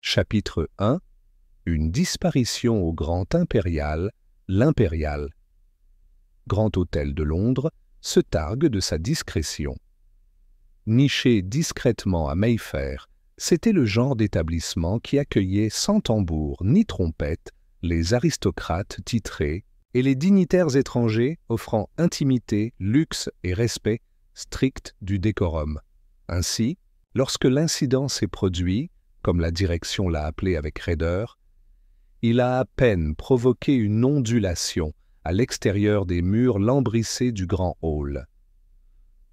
Chapitre 1. Une disparition au Grand Impérial, l'Impérial. Grand Hôtel de Londres se targue de sa discrétion. Niché discrètement à Mayfair, c'était le genre d'établissement qui accueillait sans tambour ni trompette les aristocrates titrés et les dignitaires étrangers offrant intimité, luxe et respect strict du décorum. Ainsi, lorsque l'incident s'est produit, comme la direction l'a appelé avec raideur, il a à peine provoqué une ondulation à l'extérieur des murs lambrissés du grand hall.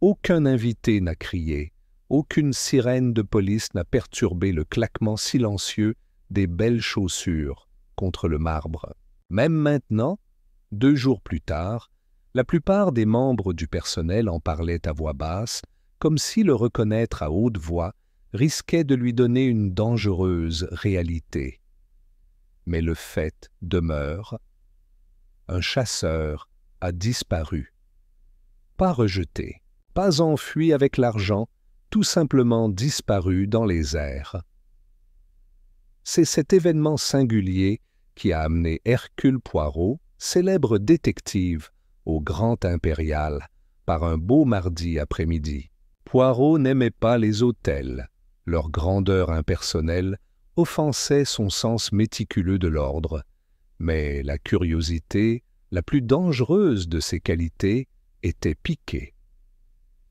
Aucun invité n'a crié, aucune sirène de police n'a perturbé le claquement silencieux des belles chaussures contre le marbre. Même maintenant, 2 jours plus tard, la plupart des membres du personnel en parlaient à voix basse, comme si le reconnaître à haute voix risquait de lui donner une dangereuse réalité. Mais le fait demeure, un chasseur a disparu. Pas rejeté, pas enfui avec l'argent, tout simplement disparu dans les airs. C'est cet événement singulier qui a amené Hercule Poirot, célèbre détective, au Grand Impérial, par un beau mardi après-midi. Poirot n'aimait pas les hôtels. Leur grandeur impersonnelle offensait son sens méticuleux de l'ordre, mais la curiosité, la plus dangereuse de ses qualités, était piquée.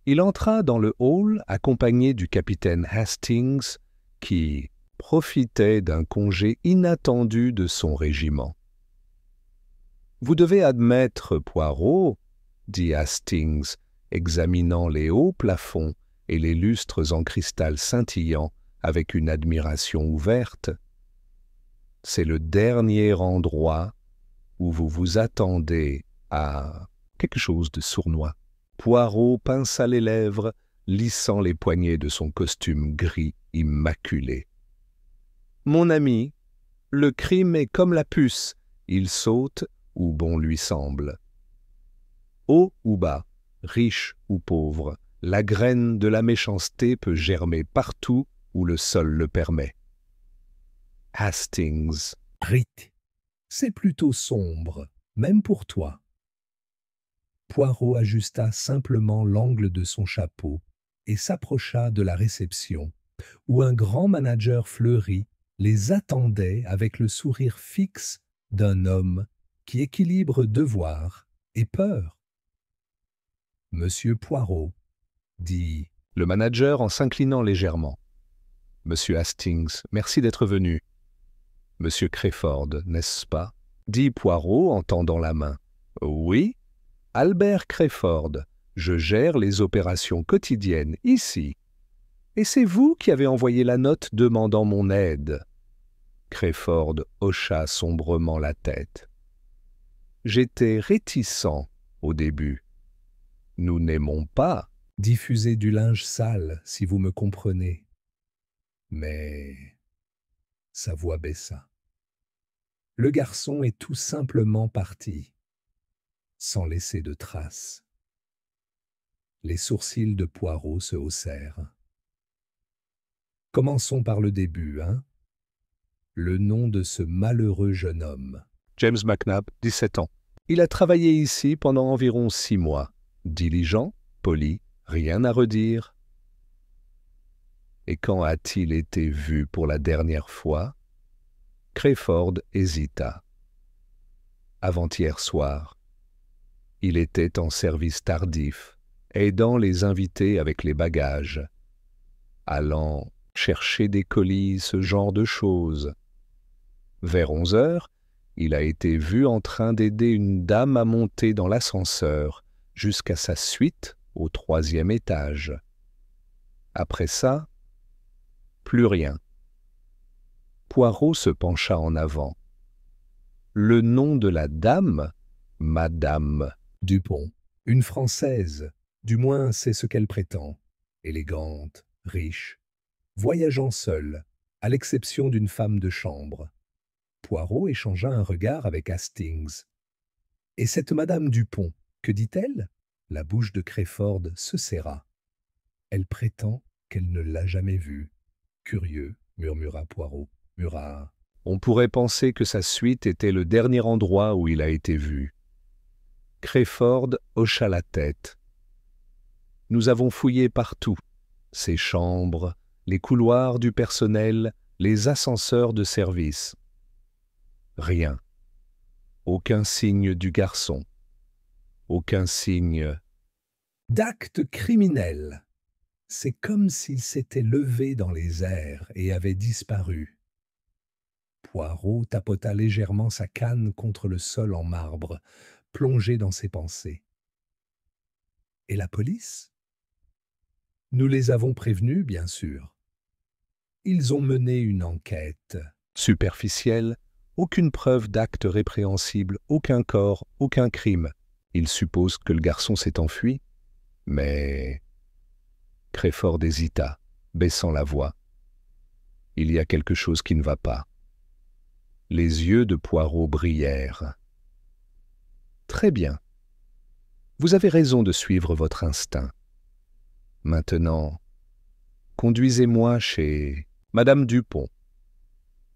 Il entra dans le hall accompagné du capitaine Hastings, qui profitait d'un congé inattendu de son régiment. « Vous devez admettre, Poirot, » dit Hastings, examinant les hauts plafonds et les lustres en cristal scintillant avec une admiration ouverte. C'est le dernier endroit où vous vous attendez à quelque chose de sournois. Poirot pinça les lèvres, lissant les poignets de son costume gris immaculé. Mon ami, le crime est comme la puce, il saute où bon lui semble. Haut ou bas, riche ou pauvre, la graine de la méchanceté peut germer partout où le sol le permet. Hastings. Rite, c'est plutôt sombre, même pour toi. Poirot ajusta simplement l'angle de son chapeau et s'approcha de la réception, où un grand manager fleuri les attendait avec le sourire fixe d'un homme qui équilibre devoir et peur. « Monsieur Poirot, » dit le manager en s'inclinant légèrement. « Monsieur Hastings, merci d'être venu. »« Monsieur Crayford, n'est-ce pas ?» dit Poirot en tendant la main. « Oui, Albert Crayford, je gère les opérations quotidiennes ici. Et c'est vous qui avez envoyé la note demandant mon aide. » Crayford hocha sombrement la tête. « J'étais réticent au début. Nous n'aimons pas diffuser du linge sale, si vous me comprenez. » Mais sa voix baissa. Le garçon est tout simplement parti, sans laisser de traces. Les sourcils de Poirot se haussèrent. Commençons par le début, hein? Le nom de ce malheureux jeune homme. James McNabb, 17 ans. Il a travaillé ici pendant environ 6 mois. Diligent, poli, rien à redire. Et quand a-t-il été vu pour la dernière fois? Crayford hésita. Avant-hier soir. Il était en service tardif, aidant les invités avec les bagages, allant chercher des colis, ce genre de choses. Vers 11 heures, il a été vu en train d'aider une dame à monter dans l'ascenseur jusqu'à sa suite au 3e étage. Après ça, plus rien. Poirot se pencha en avant. Le nom de la dame, Madame Dupont, une Française, du moins c'est ce qu'elle prétend, élégante, riche, voyageant seule, à l'exception d'une femme de chambre. Poirot échangea un regard avec Hastings. « Et cette Madame Dupont, que dit-elle » La bouche de Crayford se serra. « Elle prétend qu'elle ne l'a jamais vue. » « Curieux, » murmura Poirot. murmura. On pourrait penser que sa suite était le dernier endroit où il a été vu. Crayford hocha la tête. Nous avons fouillé partout, ses chambres, les couloirs du personnel, les ascenseurs de service. Rien. Aucun signe du garçon. Aucun signe. D'acte criminel. C'est comme s'il s'était levé dans les airs et avait disparu. Poirot tapota légèrement sa canne contre le sol en marbre, plongé dans ses pensées. Et la police? Nous les avons prévenus, bien sûr. Ils ont mené une enquête. Superficielle, aucune preuve d'acte répréhensible, aucun corps, aucun crime. Ils supposent que le garçon s'est enfui, mais... Crayford hésita, baissant la voix. Il y a quelque chose qui ne va pas. Les yeux de Poirot brillèrent. Très bien. Vous avez raison de suivre votre instinct. Maintenant, conduisez-moi chez Madame Dupont.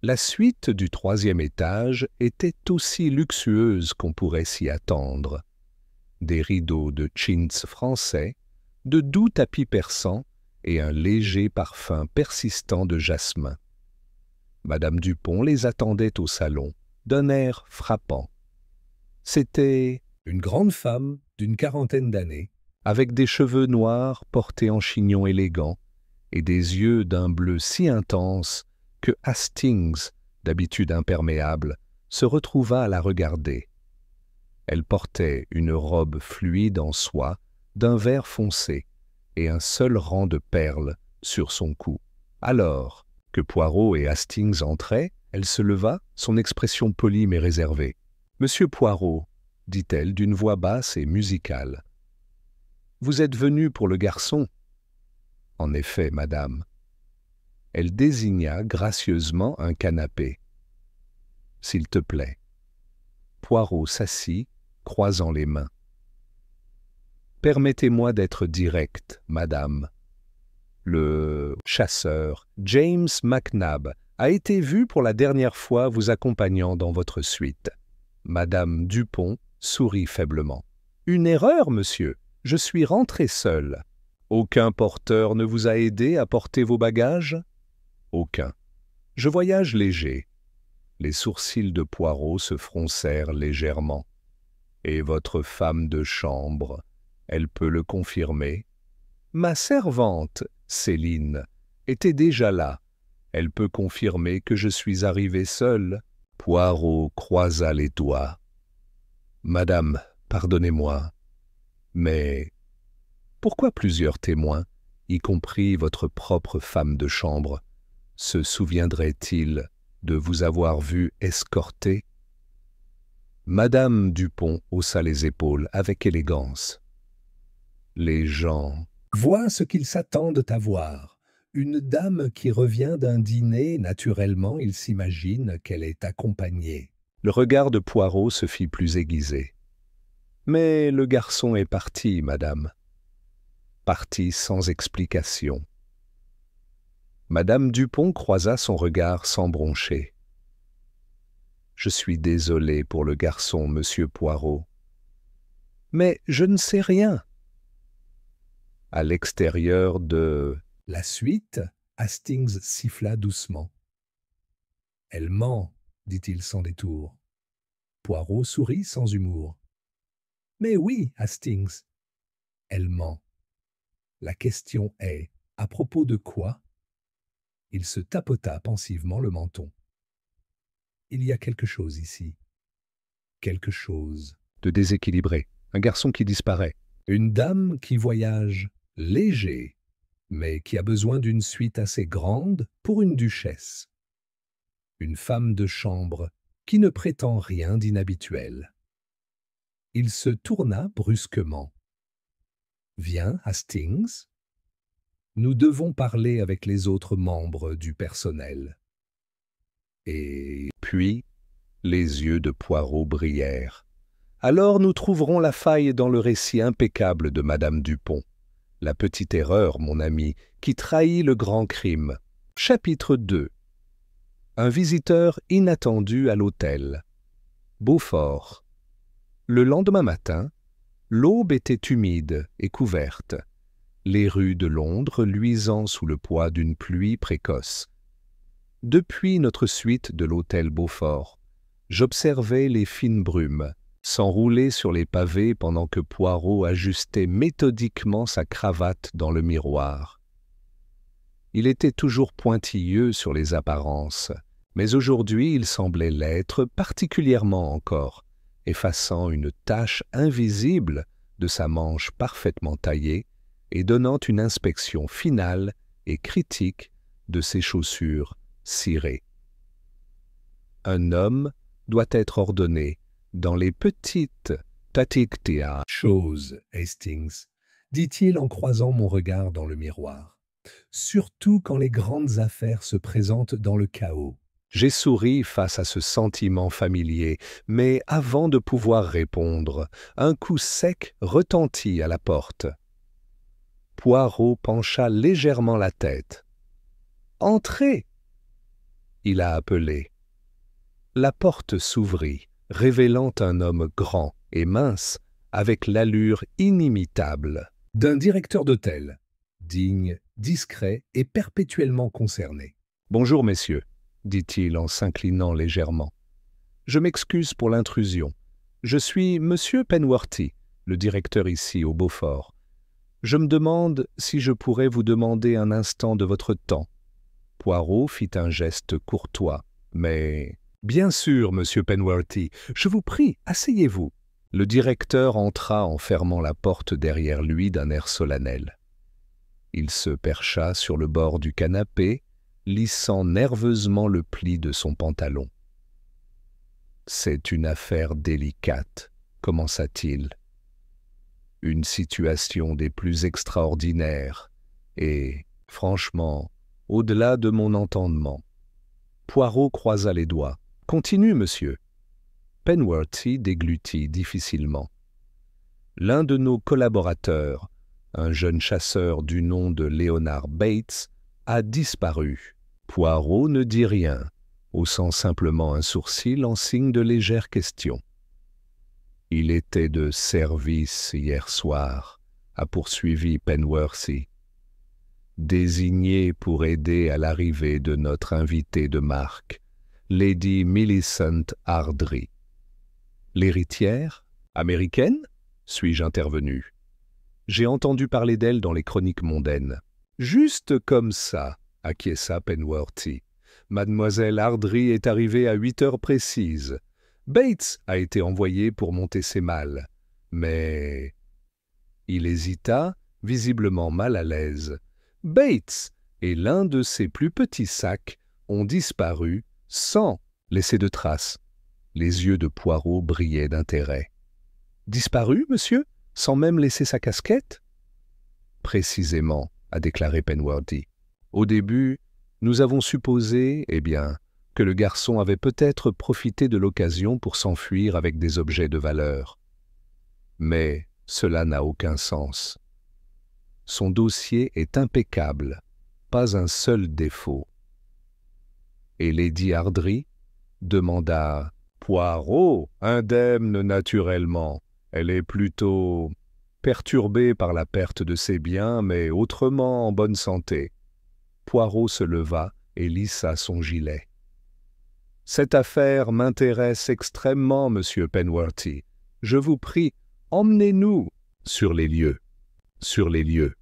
La suite du 3e étage était aussi luxueuse qu'on pourrait s'y attendre. Des rideaux de chintz français, de doux tapis persans et un léger parfum persistant de jasmin. Madame Dupont les attendait au salon, d'un air frappant. C'était une grande femme d'une 40aine d'années, avec des cheveux noirs portés en chignon élégant et des yeux d'un bleu si intense que Hastings, d'habitude imperméable, se retrouva à la regarder. Elle portait une robe fluide en soie d'un vert foncé et un seul rang de perles sur son cou. Alors que Poirot et Hastings entraient, elle se leva, son expression polie mais réservée. « Monsieur Poirot, » dit-elle d'une voix basse et musicale. « Vous êtes venu pour le garçon. »« En effet, madame. » Elle désigna gracieusement un canapé. « S'il te plaît. » Poirot s'assit, croisant les mains. « Permettez-moi d'être direct, madame. Le chasseur, James McNabb, a été vu pour la dernière fois vous accompagnant dans votre suite. » Madame Dupont sourit faiblement. « Une erreur, monsieur. Je suis rentré seul. Aucun porteur ne vous a aidé à porter vos bagages ? » Aucun. Je voyage léger. Les sourcils de Poirot se froncèrent légèrement. Et votre femme de chambre, elle peut le confirmer. Ma servante, Céline, était déjà là. Elle peut confirmer que je suis arrivé seul. Poirot croisa les doigts. Madame, pardonnez-moi, mais pourquoi plusieurs témoins, y compris votre propre femme de chambre, se souviendraient-ils de vous avoir vu escorter? Madame Dupont haussa les épaules avec élégance. Les gens... Vois ce qu'ils s'attendent à voir. Une dame qui revient d'un dîner, naturellement, ils s'imaginent qu'elle est accompagnée. Le regard de Poirot se fit plus aiguisé. Mais le garçon est parti, madame. Parti sans explication. Madame Dupont croisa son regard sans broncher. Je suis désolé pour le garçon, monsieur Poirot. Mais je ne sais rien. À l'extérieur de... La suite, Hastings siffla doucement. « Elle ment, dit-il sans détour. » Poirot sourit sans humour. « Mais oui, Hastings, elle ment. La question est, à propos de quoi ?» Il se tapota pensivement le menton. « Il y a quelque chose ici. Quelque chose. » De déséquilibré, un garçon qui disparaît. Une dame qui voyage léger, mais qui a besoin d'une suite assez grande pour une duchesse. Une femme de chambre qui ne prétend rien d'inhabituel. Il se tourna brusquement. « Viens, Hastings. Nous devons parler avec les autres membres du personnel. » Et puis, les yeux de Poirot brillèrent. Alors nous trouverons la faille dans le récit impeccable de Madame Dupont. La petite erreur, mon ami, qui trahit le grand crime. Chapitre 2. Un visiteur inattendu à l'hôtel. Beaufort. Le lendemain matin, l'aube était humide et couverte, les rues de Londres luisant sous le poids d'une pluie précoce. Depuis notre suite de l'hôtel Beaufort, j'observais les fines brumes s'enrouler sur les pavés pendant que Poirot ajustait méthodiquement sa cravate dans le miroir. Il était toujours pointilleux sur les apparences, mais aujourd'hui il semblait l'être particulièrement encore, effaçant une tache invisible de sa manche parfaitement taillée et donnant une inspection finale et critique de ses chaussures cirées. Un homme doit être ordonné dans les petites tatiktia Chose, Hastings, dit-il en croisant mon regard dans le miroir. Surtout quand les grandes affaires se présentent dans le chaos. J'ai souri face à ce sentiment familier, mais avant de pouvoir répondre, un coup sec retentit à la porte. Poirot pencha légèrement la tête. « Entrez !» il a appelé. La porte s'ouvrit, révélant un homme grand et mince, avec l'allure inimitable d'un directeur d'hôtel, digne, discret et perpétuellement concerné. « Bonjour, messieurs, » dit-il en s'inclinant légèrement. « Je m'excuse pour l'intrusion. Je suis Monsieur Penworthy, le directeur ici au Beaufort. Je me demande si je pourrais vous demander un instant de votre temps. » Poirot fit un geste courtois, mais... « Bien sûr, Monsieur Penworthy, je vous prie, asseyez-vous. » Le directeur entra en fermant la porte derrière lui d'un air solennel. Il se percha sur le bord du canapé, lissant nerveusement le pli de son pantalon. « C'est une affaire délicate, » commença-t-il. « Une situation des plus extraordinaires et, franchement, au-delà de mon entendement. » Poirot croisa les doigts. « Continue, monsieur. » Penworthy déglutit difficilement. L'un de nos collaborateurs, un jeune chasseur du nom de Leonard Bates, a disparu. Poirot ne dit rien, haussant simplement un sourcil en signe de légère question. « Il était de service hier soir, » a poursuivi Penworthy. « Désigné pour aider à l'arrivée de notre invitée de marque, Lady Millicent Ardry. »« L'héritière américaine ?» suis-je intervenu. « J'ai entendu parler d'elle dans les chroniques mondaines. »« Juste comme ça, » acquiesça Penworthy. « Mademoiselle Ardry est arrivée à 8 heures précises. Bates a été envoyé pour monter ses malles. Mais... » Il hésita, visiblement mal à l'aise. « Bates et l'un de ses plus petits sacs ont disparu sans laisser de traces. » Les yeux de Poirot brillaient d'intérêt. « Disparu, monsieur, sans même laisser sa casquette ?»« Précisément, » a déclaré Penworthy. « Au début, nous avons supposé, que le garçon avait peut-être profité de l'occasion pour s'enfuir avec des objets de valeur. Mais cela n'a aucun sens. Son dossier est impeccable, pas un seul défaut. » « Et Lady Ardry ?» demanda Poirot, indemne naturellement. Elle est plutôt perturbée par la perte de ses biens, mais autrement en bonne santé. Poirot se leva et lissa son gilet. « Cette affaire m'intéresse extrêmement, monsieur Penworthy. Je vous prie, emmenez-nous sur les lieux. » Sur les lieux.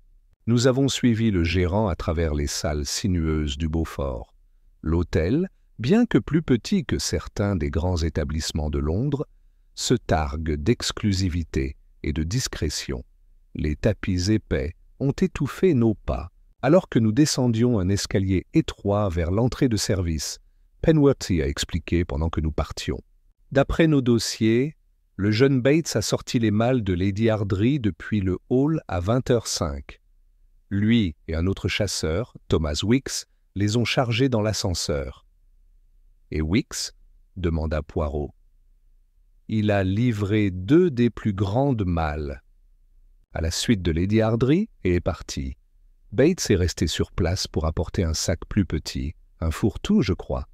Nous avons suivi le gérant à travers les salles sinueuses du Beaufort. L'hôtel, bien que plus petit que certains des grands établissements de Londres, se targue d'exclusivité et de discrétion. Les tapis épais ont étouffé nos pas, alors que nous descendions un escalier étroit vers l'entrée de service. Penworthy a expliqué pendant que nous partions. D'après nos dossiers, le jeune Bates a sorti les malles de Lady Ardry depuis le hall à 20h05. Lui et un autre chasseur, Thomas Wicks, les ont chargés dans l'ascenseur. « Et Wicks ?» demanda Poirot. « Il a livré 2 des plus grandes malles à la suite de Lady Ardry et est parti. Bates est resté sur place pour apporter un sac plus petit, un fourre-tout, je crois.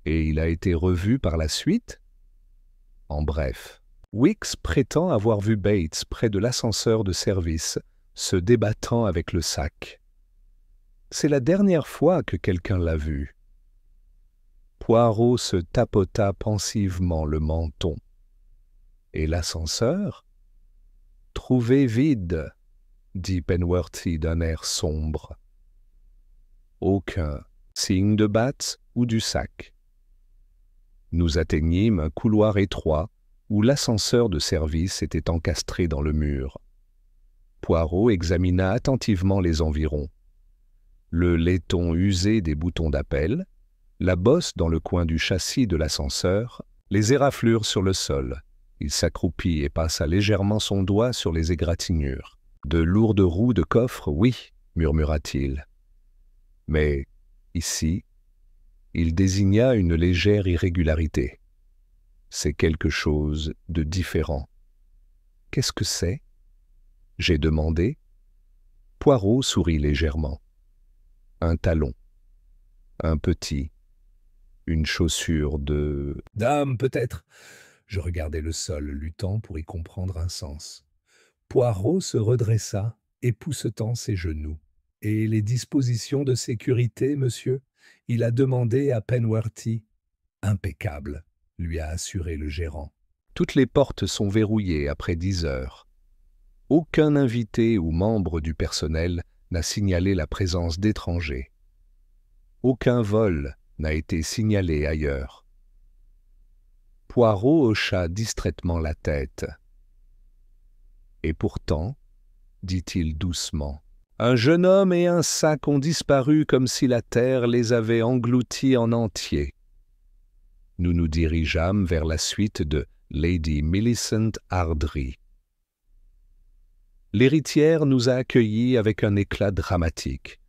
Et il a été revu par la suite? En bref, Wicks prétend avoir vu Bates près de l'ascenseur de service, se débattant avec le sac. C'est la dernière fois que quelqu'un l'a vu. Poirot se tapota pensivement le menton. Et l'ascenseur? Trouvé vide, dit Penworthy d'un air sombre. Aucun signe de Bates ou du sac. Nous atteignîmes un couloir étroit où l'ascenseur de service était encastré dans le mur. Poirot examina attentivement les environs. Le laiton usé des boutons d'appel, la bosse dans le coin du châssis de l'ascenseur, les éraflures sur le sol. Il s'accroupit et passa légèrement son doigt sur les égratignures. « De lourdes roues de coffre, oui, murmura-t-il. Mais ici, il désigna une légère irrégularité. C'est quelque chose de différent. Qu'est-ce que c'est? J'ai demandé. Poirot sourit légèrement. Un talon. Un petit. Une chaussure de... Dame, peut-être. Je regardais le sol, luttant pour y comprendre un sens. Poirot se redressa, époussetant ses genoux. « Et les dispositions de sécurité, monsieur ?» il a demandé à Penworthy. « Impeccable », lui a assuré le gérant. « Toutes les portes sont verrouillées après 10 heures. Aucun invité ou membre du personnel n'a signalé la présence d'étrangers. Aucun vol n'a été signalé ailleurs. » Poirot hocha distraitement la tête. « Et pourtant, dit-il doucement, un jeune homme et un sac ont disparu comme si la terre les avait engloutis en entier. » Nous nous dirigeâmes vers la suite de Lady Millicent Ardry. L'héritière nous a accueillis avec un éclat dramatique,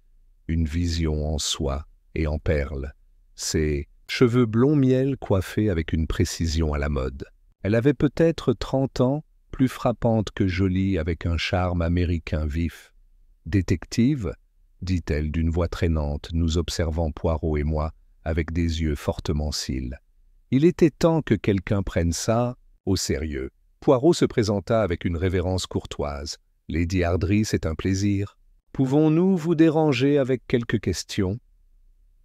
une vision en soie et en perles, ses cheveux blond miel coiffés avec une précision à la mode. Elle avait peut-être 30 ans, plus frappante que jolie, avec un charme américain vif. « Détective » dit-elle d'une voix traînante, nous observant Poirot et moi avec des yeux fortement cils. Il était temps que quelqu'un prenne ça au sérieux. Poirot se présenta avec une révérence courtoise. « Lady Ardry, c'est un plaisir. Pouvons-nous vous déranger avec quelques questions ?»«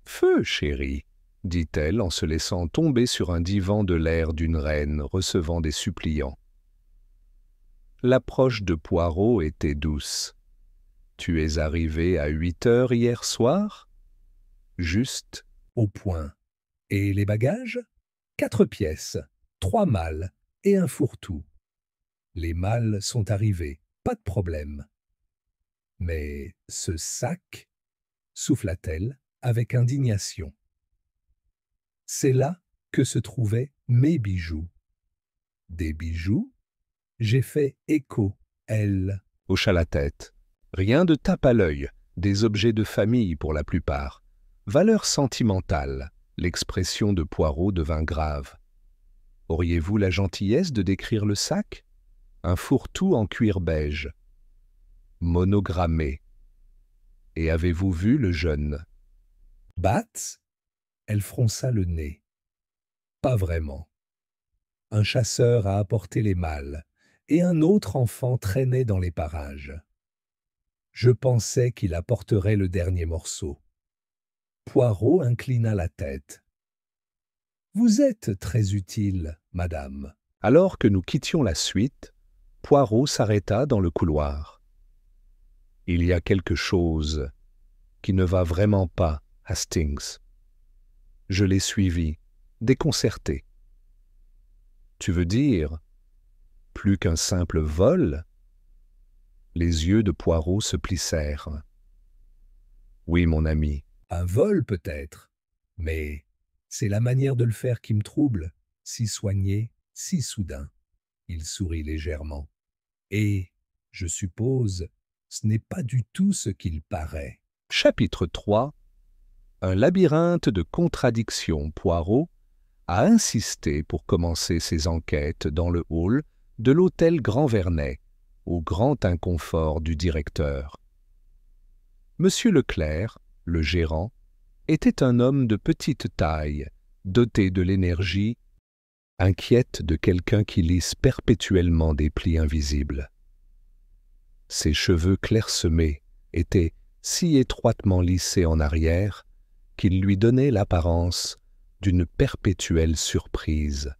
Feu, chérie !» dit-elle en se laissant tomber sur un divan de l'air d'une reine recevant des suppliants. L'approche de Poirot était douce. « Tu es arrivé à 8 heures hier soir ?»« Juste. » « Au point. Et les bagages ? 4 pièces, 3 malles et un fourre-tout. Les malles sont arrivés, pas de problème. Mais ce sac, souffla-t-elle avec indignation. C'est là que se trouvaient mes bijoux. Des bijoux? J'ai fait écho, elle hocha la tête. Rien de tape à l'œil, des objets de famille pour la plupart. Valeur sentimentale, l'expression de Poirot devint grave. Auriez-vous la gentillesse de décrire le sac? Un fourre-tout en cuir beige. Monogrammé. Et avez-vous vu le jeune? Bates? Elle fronça le nez. Pas vraiment. Un chasseur a apporté les malles, et un autre enfant traînait dans les parages. Je pensais qu'il apporterait le dernier morceau. Poirot inclina la tête. « Vous êtes très utile, madame. » Alors que nous quittions la suite, Poirot s'arrêta dans le couloir. « Il y a quelque chose qui ne va vraiment pas, Hastings. » Je l'ai suivi, déconcerté. « Tu veux dire, plus qu'un simple vol ?» Les yeux de Poirot se plissèrent. « Oui, mon ami. » Un vol peut-être, mais c'est la manière de le faire qui me trouble, si soigné, si soudain. Il sourit légèrement. Et, je suppose, ce n'est pas du tout ce qu'il paraît. Chapitre 3. Un labyrinthe de contradictions. Poirot a insisté pour commencer ses enquêtes dans le hall de l'hôtel Grand Vernet, au grand inconfort du directeur. Monsieur Leclerc, le gérant, était un homme de petite taille, doté de l'énergie, inquiète de quelqu'un qui lisse perpétuellement des plis invisibles. Ses cheveux clairsemés étaient si étroitement lissés en arrière qu'ils lui donnaient l'apparence d'une perpétuelle surprise,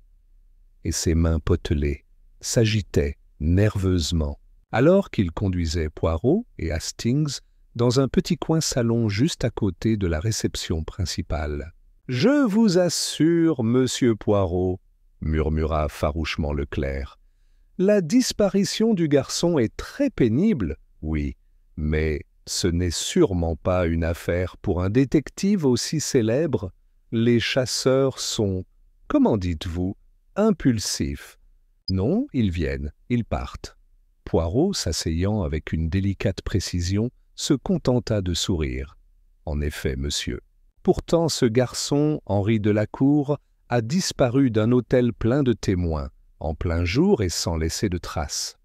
et ses mains potelées s'agitaient nerveusement alors qu'il conduisait Poirot et Hastings dans un petit coin salon juste à côté de la réception principale. « Je vous assure, monsieur Poirot, » murmura farouchement le clerc, « la disparition du garçon est très pénible, oui, mais ce n'est sûrement pas une affaire pour un détective aussi célèbre. Les chasseurs sont, comment dites-vous, impulsifs. Non, ils viennent, ils partent. » Poirot, s'asseyant avec une délicate précision, se contenta de sourire. « En effet, monsieur. Pourtant, ce garçon, Henri Delacour, a disparu d'un hôtel plein de témoins, en plein jour et sans laisser de traces. »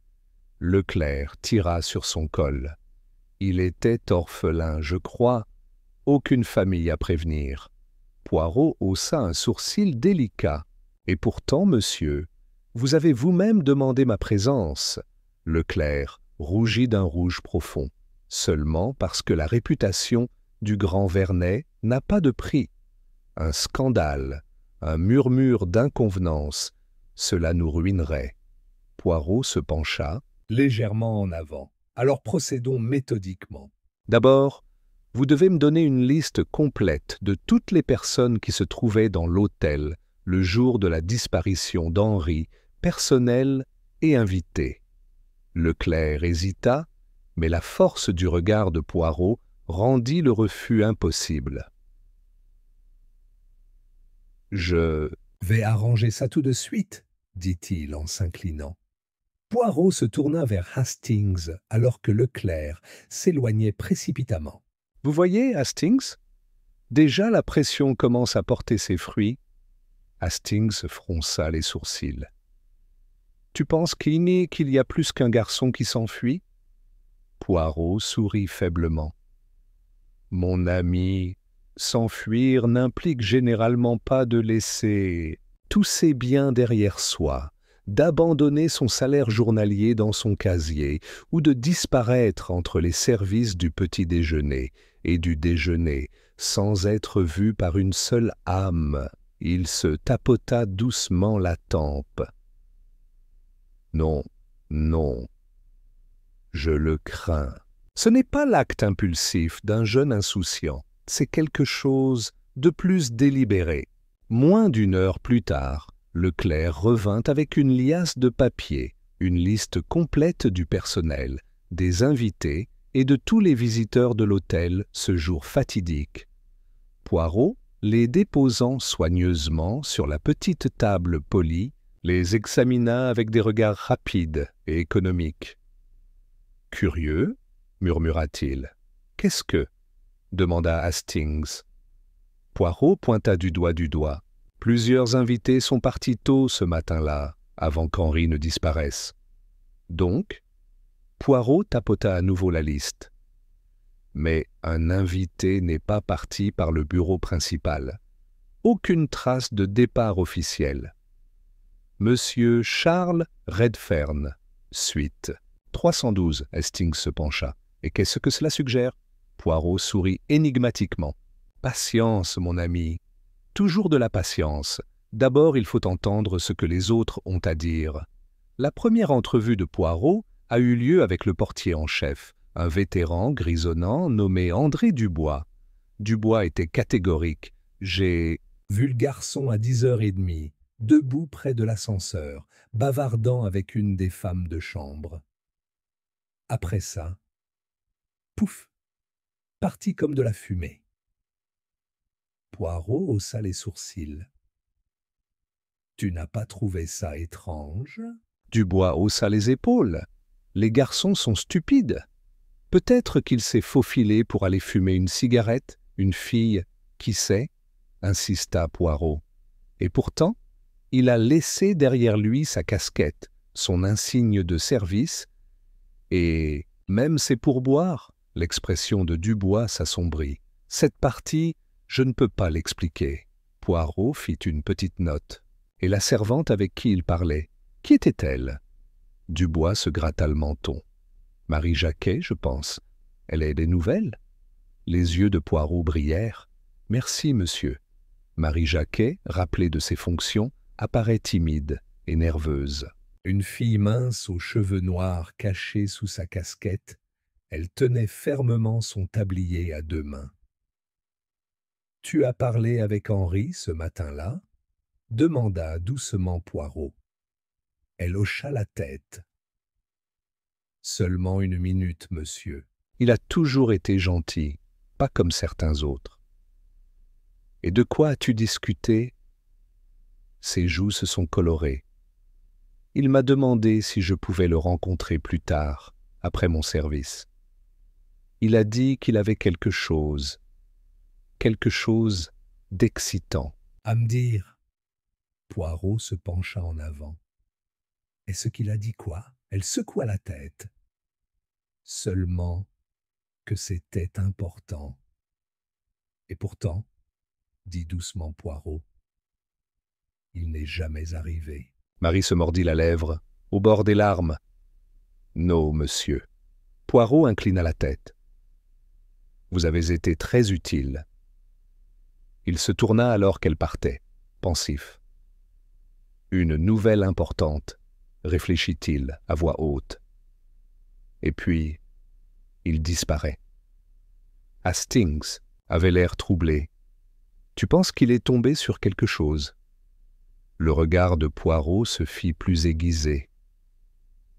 Leclerc tira sur son col. Il était orphelin, je crois. Aucune famille à prévenir. Poirot haussa un sourcil délicat. « Et pourtant, monsieur, vous avez vous-même demandé ma présence. » Leclerc rougit d'un rouge profond, seulement parce que la réputation du grand Vernet n'a pas de prix. Un scandale, un murmure d'inconvenance, cela nous ruinerait. Poirot se pencha légèrement en avant. Alors procédons méthodiquement. D'abord, vous devez me donner une liste complète de toutes les personnes qui se trouvaient dans l'hôtel le jour de la disparition d'Henri, personnel et invité. Leclerc hésita, mais la force du regard de Poirot rendit le refus impossible. « Je vais arranger ça tout de suite, » dit-il en s'inclinant. Poirot se tourna vers Hastings alors que Leclerc s'éloignait précipitamment. « Vous voyez, Hastings, déjà la pression commence à porter ses fruits. » Hastings fronça les sourcils. « Tu penses qu'il y a plus qu'un garçon qui s'enfuit ?» Poirot sourit faiblement. « Mon ami, s'enfuir n'implique généralement pas de laisser tous ses biens derrière soi, d'abandonner son salaire journalier dans son casier ou de disparaître entre les services du petit déjeuner et du déjeuner sans être vu par une seule âme. » Il se tapota doucement la tempe. « Non, non, je le crains. Ce n'est pas l'acte impulsif d'un jeune insouciant, c'est quelque chose de plus délibéré. » Moins d'une heure plus tard, Leclerc revint avec une liasse de papier, une liste complète du personnel, des invités et de tous les visiteurs de l'hôtel ce jour fatidique. Poirot, les déposant soigneusement sur la petite table polie, les examina avec des regards rapides et économiques. « Curieux, » murmura-t-il. « Qu'est-ce que » demanda Hastings. Poirot pointa du doigt. « Plusieurs invités sont partis tôt ce matin-là, avant qu'Henri ne disparaisse. » Donc, Poirot tapota à nouveau la liste. Mais un invité n'est pas parti par le bureau principal. Aucune trace de départ officiel. Monsieur Charles Redfern, suite. 312, Hastings se pencha. Et qu'est-ce que cela suggère? Poirot sourit énigmatiquement. Patience, mon ami. Toujours de la patience. D'abord, il faut entendre ce que les autres ont à dire. La première entrevue de Poirot a eu lieu avec le portier en chef, un vétéran grisonnant nommé André Dubois. Dubois était catégorique. « J'ai vu le garçon à 10h30, debout près de l'ascenseur, bavardant avec une des femmes de chambre. Après ça, pouf, parti comme de la fumée. » Poirot haussa les sourcils. « Tu n'as pas trouvé ça étrange ?» Dubois haussa les épaules. Les garçons sont stupides. Peut-être qu'il s'est faufilé pour aller fumer une cigarette, une fille, qui sait, insista Poirot. Et pourtant, il a laissé derrière lui sa casquette, son insigne de service, et même ses pourboires. L'expression de Dubois s'assombrit. Cette partie, je ne peux pas l'expliquer. Poirot fit une petite note. Et la servante avec qui il parlait, qui était-elle? Dubois se gratta le menton. Marie Jacquet, je pense. Elle est des nouvelles? Les yeux de Poirot brillèrent. Merci, monsieur. Marie Jacquet, rappelée de ses fonctions, apparaît timide et nerveuse. Une fille mince aux cheveux noirs cachés sous sa casquette, elle tenait fermement son tablier à deux mains. « Tu as parlé avec Henri ce matin-là » demanda doucement Poirot. Elle hocha la tête. « Seulement une minute, monsieur. » Il a toujours été gentil, pas comme certains autres. « Et de quoi as-tu discuté » Ses joues se sont colorées. Il m'a demandé si je pouvais le rencontrer plus tard, après mon service. Il a dit qu'il avait quelque chose d'excitant. À me dire. Poirot se pencha en avant. Est-ce qu'il a dit quoi? Elle secoua la tête. Seulement que c'était important. Et pourtant, dit doucement Poirot, il n'est jamais arrivé. Marie se mordit la lèvre, au bord des larmes. Non, monsieur. Poirot inclina la tête. Vous avez été très utile. Il se tourna alors qu'elle partait, pensif. Une nouvelle importante, réfléchit-il à voix haute. Et puis, il disparaît. Hastings avait l'air troublé. Tu penses qu'il est tombé sur quelque chose? Le regard de Poirot se fit plus aiguisé.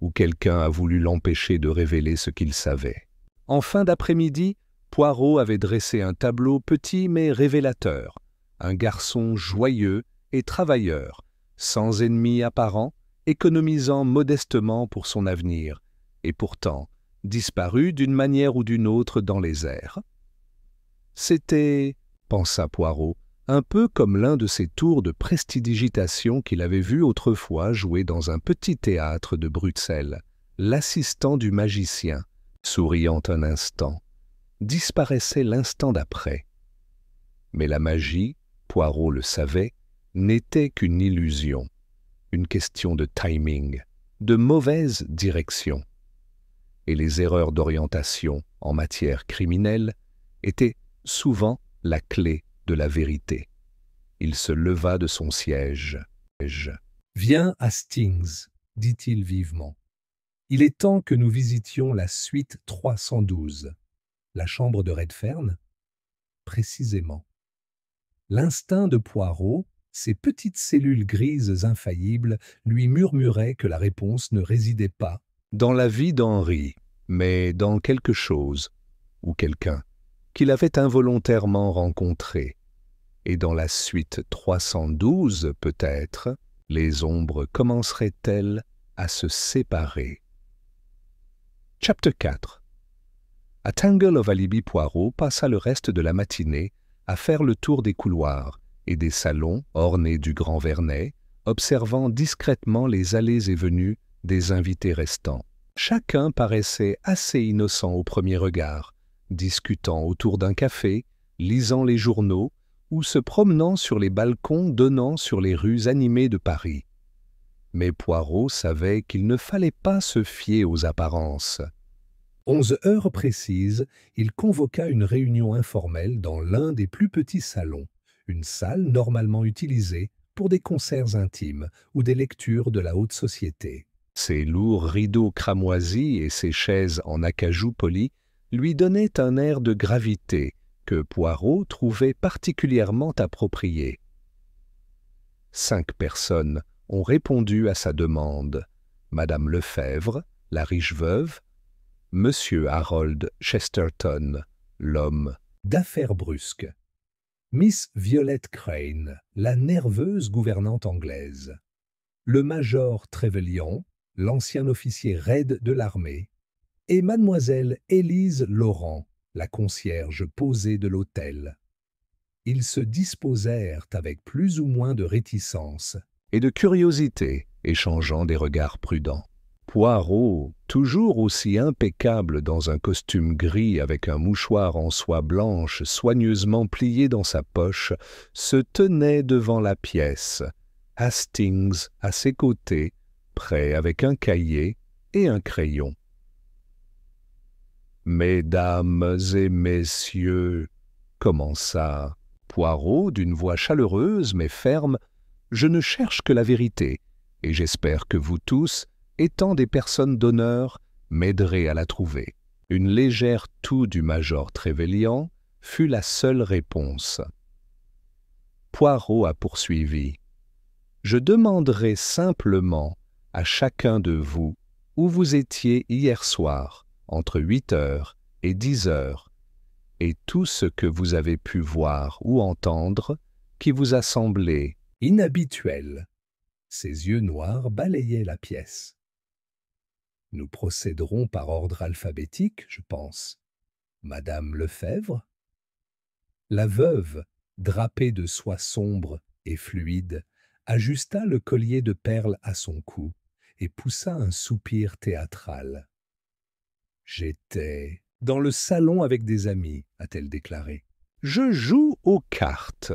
Ou quelqu'un a voulu l'empêcher de révéler ce qu'il savait. En fin d'après-midi, Poirot avait dressé un tableau petit mais révélateur. Un garçon joyeux et travailleur, sans ennemi apparent, économisant modestement pour son avenir, et pourtant disparu d'une manière ou d'une autre dans les airs. C'était, pensa Poirot, un peu comme l'un de ces tours de prestidigitation qu'il avait vu autrefois jouer dans un petit théâtre de Bruxelles, l'assistant du magicien, souriant un instant, disparaissait l'instant d'après. Mais la magie, Poirot le savait, n'était qu'une illusion, une question de timing, de mauvaise direction. Et les erreurs d'orientation en matière criminelle étaient souvent la clé de la vérité. Il se leva de son siège. « Viens, Hastings, dit-il vivement. Il est temps que nous visitions la suite 312. La chambre de Redfern? Précisément. L'instinct de Poirot, ces petites cellules grises infaillibles, lui murmuraient que la réponse ne résidait pas dans la vie d'Henri, mais dans quelque chose, ou quelqu'un, qu'il avait involontairement rencontré. Et dans la suite 312, peut-être, les ombres commenceraient-elles à se séparer. Chapter 4. À Tangle of Alibi, Poirot passa le reste de la matinée à faire le tour des couloirs et des salons ornés du Grand Vernet, observant discrètement les allées et venues des invités restants. Chacun paraissait assez innocent au premier regard, discutant autour d'un café, lisant les journaux ou se promenant sur les balcons donnant sur les rues animées de Paris. Mais Poirot savait qu'il ne fallait pas se fier aux apparences. 11 heures précises, il convoqua une réunion informelle dans l'un des plus petits salons, une salle normalement utilisée pour des concerts intimes ou des lectures de la haute société. Ses lourds rideaux cramoisis et ses chaises en acajou poli lui donnaient un air de gravité que Poirot trouvait particulièrement approprié. 5 personnes ont répondu à sa demande. Madame Lefebvre, la riche veuve, Monsieur Harold Chesterton, l'homme d'affaires brusques, Miss Violet Crane, la nerveuse gouvernante anglaise, le major Trevelyan, l'ancien officier raide de l'armée, et mademoiselle Élise Laurent, la concierge posée de l'hôtel. Ils se disposèrent avec plus ou moins de réticence et de curiosité, échangeant des regards prudents. Poirot, toujours aussi impeccable dans un costume gris avec un mouchoir en soie blanche soigneusement plié dans sa poche, se tenait devant la pièce, Hastings à ses côtés, prêt avec un cahier et un crayon. « Mesdames et messieurs, commença Poirot d'une voix chaleureuse mais ferme, je ne cherche que la vérité, et j'espère que vous tous, étant des personnes d'honneur, m'aiderez à la trouver. » Une légère toux du major Trevelyan fut la seule réponse. Poirot a poursuivi. « Je demanderai simplement à chacun de vous où vous étiez hier soir, entre 8 heures et 10 heures, et tout ce que vous avez pu voir ou entendre qui vous a semblé inhabituel. » Ses yeux noirs balayaient la pièce. « Nous procéderons par ordre alphabétique, je pense. Madame Lefebvre ?» La veuve, drapée de soie sombre et fluide, ajusta le collier de perles à son cou et poussa un soupir théâtral. « J'étais dans le salon avec des amis, » a-t-elle déclaré. « Je joue aux cartes.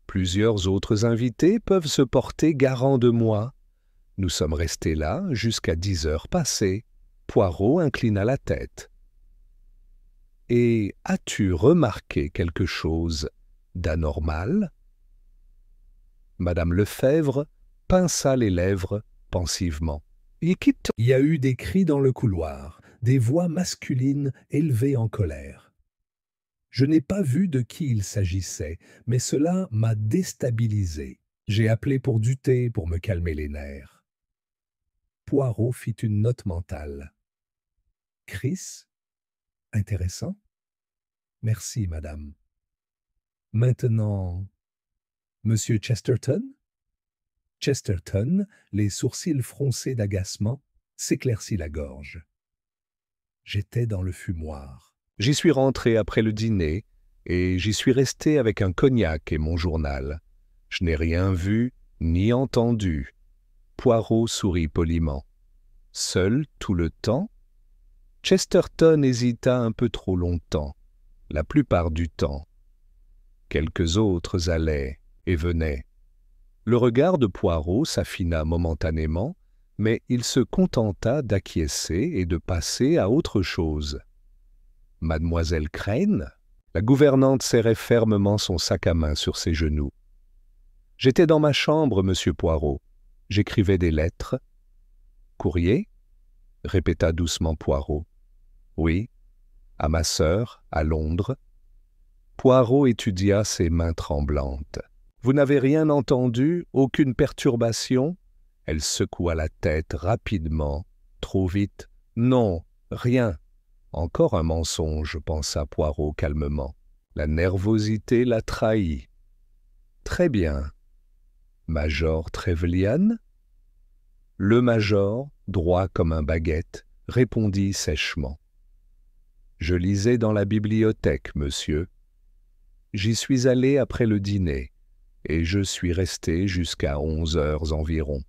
Plusieurs autres invités peuvent se porter garant de moi. Nous sommes restés là jusqu'à 10 heures passées. » Poirot inclina la tête. « Et as-tu remarqué quelque chose d'anormal ?» Madame Lefebvre pinça les lèvres pensivement. « Il y a eu des cris dans le couloir, des voix masculines élevées en colère. Je n'ai pas vu de qui il s'agissait, mais cela m'a déstabilisé. J'ai appelé pour du thé pour me calmer les nerfs. » Poirot fit une note mentale. « Chris? Intéressant. Merci, madame. Maintenant, Monsieur Chesterton ?» Chesterton, les sourcils froncés d'agacement, s'éclaircit la gorge. J'étais dans le fumoir. J'y suis rentré après le dîner et j'y suis resté avec un cognac et mon journal. Je n'ai rien vu ni entendu. Poirot sourit poliment. Seul tout le temps? Chesterton hésita un peu trop longtemps, la plupart du temps. Quelques autres allaient et venaient. Le regard de Poirot s'affina momentanément, mais il se contenta d'acquiescer et de passer à autre chose. Mademoiselle Crane? La gouvernante serrait fermement son sac à main sur ses genoux. J'étais dans ma chambre, monsieur Poirot. J'écrivais des lettres. Courrier? Répéta doucement Poirot. Oui, à ma sœur, à Londres. Poirot étudia ses mains tremblantes. Vous n'avez rien entendu, aucune perturbation? Elle secoua la tête rapidement, trop vite. Non, rien. Encore un mensonge, pensa Poirot calmement. La nervosité l'a trahi. Très bien. Major Trevelyan? Le major, droit comme un baguette, répondit sèchement. Je lisais dans la bibliothèque, monsieur. J'y suis allé après le dîner, et je suis resté jusqu'à 11 heures environ.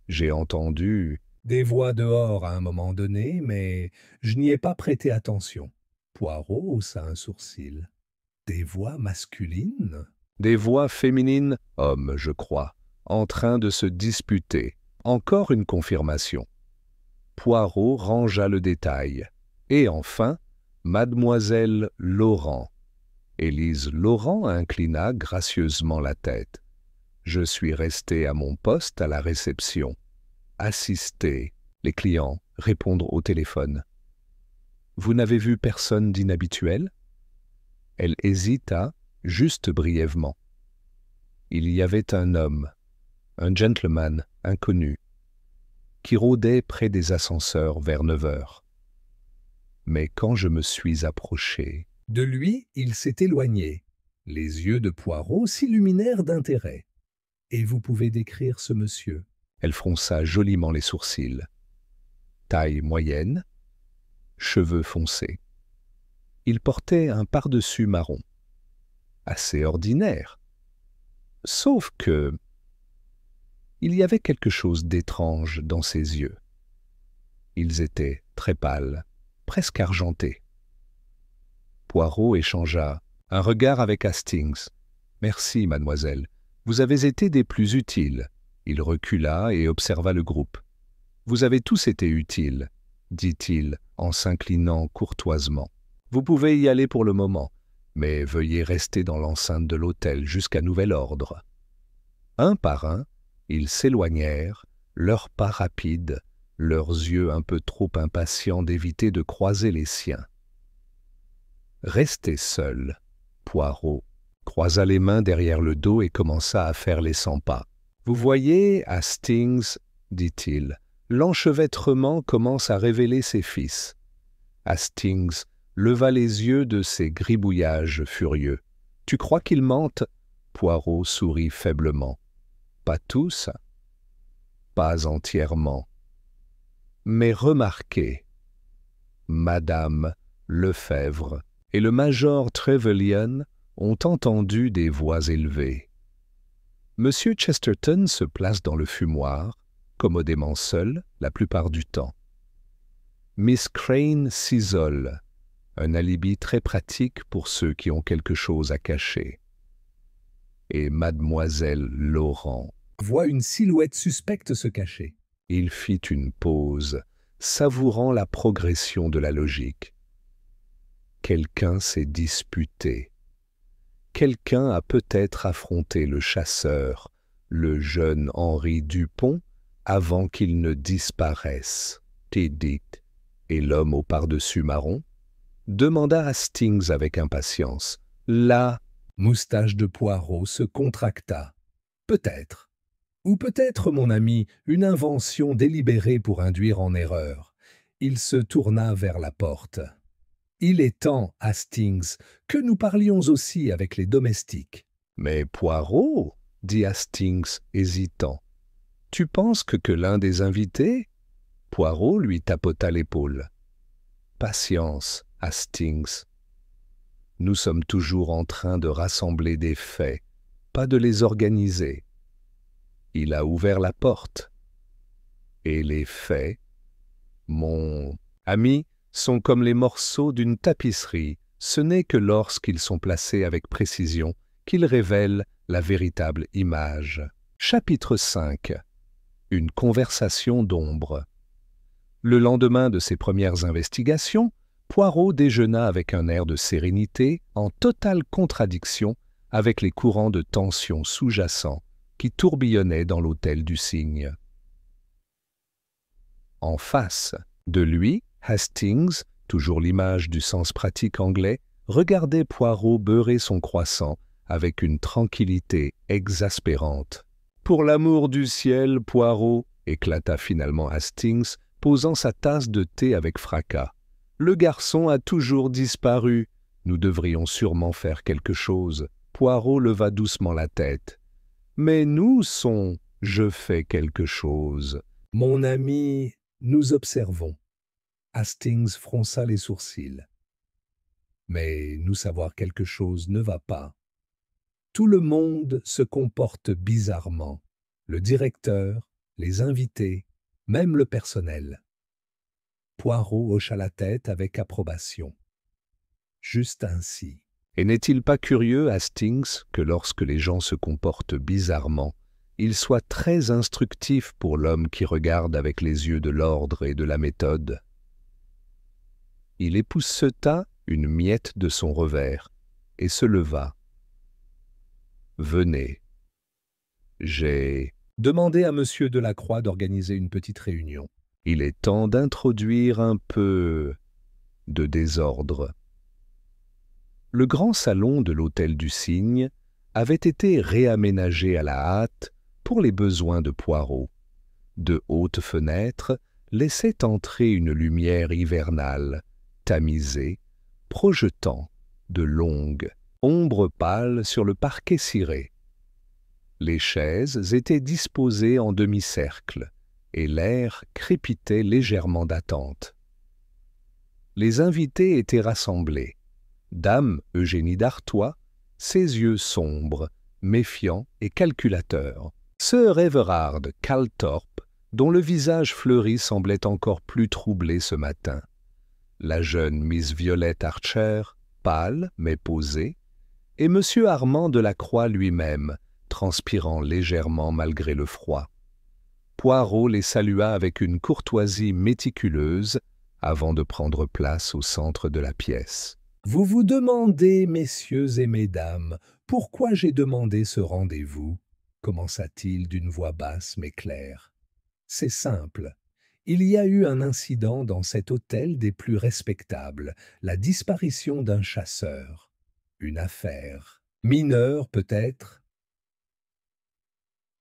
J'ai entendu des voix dehors à un moment donné, mais je n'y ai pas prêté attention. Poirot haussa un sourcil. Des voix masculines? Des voix féminines, hommes, je crois, en train de se disputer. Encore une confirmation. Poirot rangea le détail. Et enfin, mademoiselle Laurent. Élise Laurent inclina gracieusement la tête. Je suis resté à mon poste à la réception. Assister les clients, répondre au téléphone. Vous n'avez vu personne d'inhabituel? Elle hésita, juste brièvement. Il y avait un homme, un gentleman inconnu, qui rôdait près des ascenseurs vers 9 heures. Mais quand je me suis approché... De lui, il s'est éloigné. Les yeux de Poirot s'illuminèrent d'intérêt. Et vous pouvez décrire ce monsieur? Elle fronça joliment les sourcils. Taille moyenne, cheveux foncés. Il portait un pardessus marron. Assez ordinaire. Sauf que... Il y avait quelque chose d'étrange dans ses yeux. Ils étaient très pâles, presque argentés. Poirot échangea un regard avec Hastings. « Merci, mademoiselle. Vous avez été des plus utiles. » Il recula et observa le groupe. « Vous avez tous été utiles, » dit-il en s'inclinant courtoisement. « Vous pouvez y aller pour le moment, mais veuillez rester dans l'enceinte de l'hôtel jusqu'à nouvel ordre. » Un par un, ils s'éloignèrent, leurs pas rapides, leurs yeux un peu trop impatients d'éviter de croiser les siens. Resté seul, Poirot croisa les mains derrière le dos et commença à faire les 100 pas. « Vous voyez, Hastings, dit-il, l'enchevêtrement commence à révéler ses fils. » Hastings leva les yeux de ses gribouillages furieux. « Tu crois qu'ils mentent ?» Poirot sourit faiblement. « Pas tous, pas entièrement. Mais remarquez, Madame Lefebvre et le major Trevelyan ont entendu des voix élevées. Monsieur Chesterton se place dans le fumoir, commodément seul la plupart du temps. Miss Crane s'isole, un alibi très pratique pour ceux qui ont quelque chose à cacher. Et mademoiselle Laurent voit une silhouette suspecte se cacher. Il fit une pause, savourant la progression de la logique. Quelqu'un s'est disputé. Quelqu'un a peut-être affronté le chasseur, le jeune Henri Dupont, avant qu'il ne disparaisse. Tidit, et l'homme au par-dessus marron demanda Hastings avec impatience. La moustache de Poirot se contracta. Peut-être. Ou peut-être, mon ami, une invention délibérée pour induire en erreur. Il se tourna vers la porte. Il est temps, Hastings, que nous parlions aussi avec les domestiques. Mais Poirot, dit Hastings, hésitant, tu penses que l'un des invités? Poirot lui tapota l'épaule. Patience, Hastings. Nous sommes toujours en train de rassembler des faits, pas de les organiser. Il a ouvert la porte. Et les faits, mon ami, sont comme les morceaux d'une tapisserie. Ce n'est que lorsqu'ils sont placés avec précision qu'ils révèlent la véritable image. Chapitre 5. Une conversation d'ombre. Le lendemain de ses premières investigations, Poirot déjeuna avec un air de sérénité en totale contradiction avec les courants de tension sous-jacents qui tourbillonnaient dans l'hôtel du Cygne. En face de lui, Hastings, toujours l'image du sens pratique anglais, regardait Poirot beurrer son croissant avec une tranquillité exaspérante. « Pour l'amour du ciel, Poirot !» éclata finalement Hastings, posant sa tasse de thé avec fracas. « Le garçon a toujours disparu. Nous devrions sûrement faire quelque chose. » Poirot leva doucement la tête. « Mais nous sont, je fais quelque chose. » « Mon ami, nous observons. » Hastings fronça les sourcils. « Mais nous savoir quelque chose ne va pas. Tout le monde se comporte bizarrement. Le directeur, les invités, même le personnel. » Poirot hocha la tête avec approbation. Juste ainsi. Et n'est-il pas curieux, Hastings, que lorsque les gens se comportent bizarrement, il soit très instructif pour l'homme qui regarde avec les yeux de l'ordre et de la méthode? Il épousseta une miette de son revers et se leva. « Venez. J'ai demandé à Monsieur Delacroix d'organiser une petite réunion. Il est temps d'introduire un peu de désordre. » Le grand salon de l'hôtel du Cygne avait été réaménagé à la hâte pour les besoins de Poirot. De hautes fenêtres laissaient entrer une lumière hivernale, tamisée, projetant de longues ombres pâles sur le parquet ciré. Les chaises étaient disposées en demi-cercle et l'air crépitait légèrement d'attente. Les invités étaient rassemblés. Dame Eugénie d'Artois, ses yeux sombres, méfiants et calculateurs. Sir Everard Calthorpe, dont le visage fleuri semblait encore plus troublé ce matin. La jeune Miss Violette Archer, pâle mais posée, et M. Armand Delacroix lui-même, transpirant légèrement malgré le froid. Poirot les salua avec une courtoisie méticuleuse avant de prendre place au centre de la pièce. « Vous vous demandez, messieurs et mesdames, pourquoi j'ai demandé ce rendez-vous » commença-t-il d'une voix basse mais claire. « C'est simple. Il y a eu un incident dans cet hôtel des plus respectables, la disparition d'un chasseur. Une affaire. Mineure peut-être.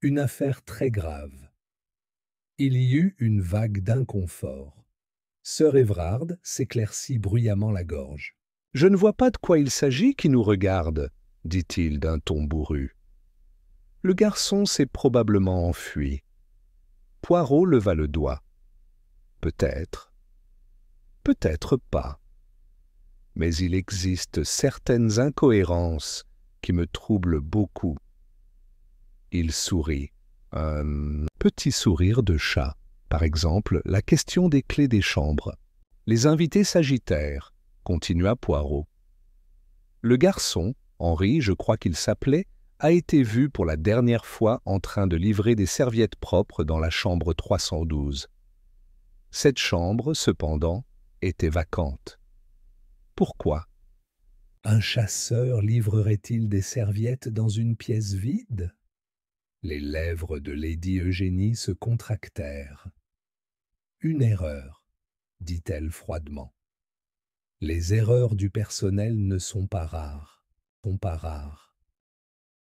Une affaire très grave. Il y eut une vague d'inconfort. Sir Everard s'éclaircit bruyamment la gorge. « Je ne vois pas de quoi il s'agit qui nous regarde, » dit-il d'un ton bourru. Le garçon s'est probablement enfui. Poirot leva le doigt. Peut-être, peut-être pas. Mais il existe certaines incohérences qui me troublent beaucoup. Il sourit, un petit sourire de chat. Par exemple, la question des clés des chambres. Les invités s'agitèrent, continua Poirot. Le garçon, Henri, je crois qu'il s'appelait, a été vu pour la dernière fois en train de livrer des serviettes propres dans la chambre 312. Cette chambre, cependant, était vacante. Pourquoi? Un chasseur livrerait-il des serviettes dans une pièce vide? Les lèvres de Lady Eugénie se contractèrent. Une erreur, dit-elle froidement. Les erreurs du personnel ne sont pas rares,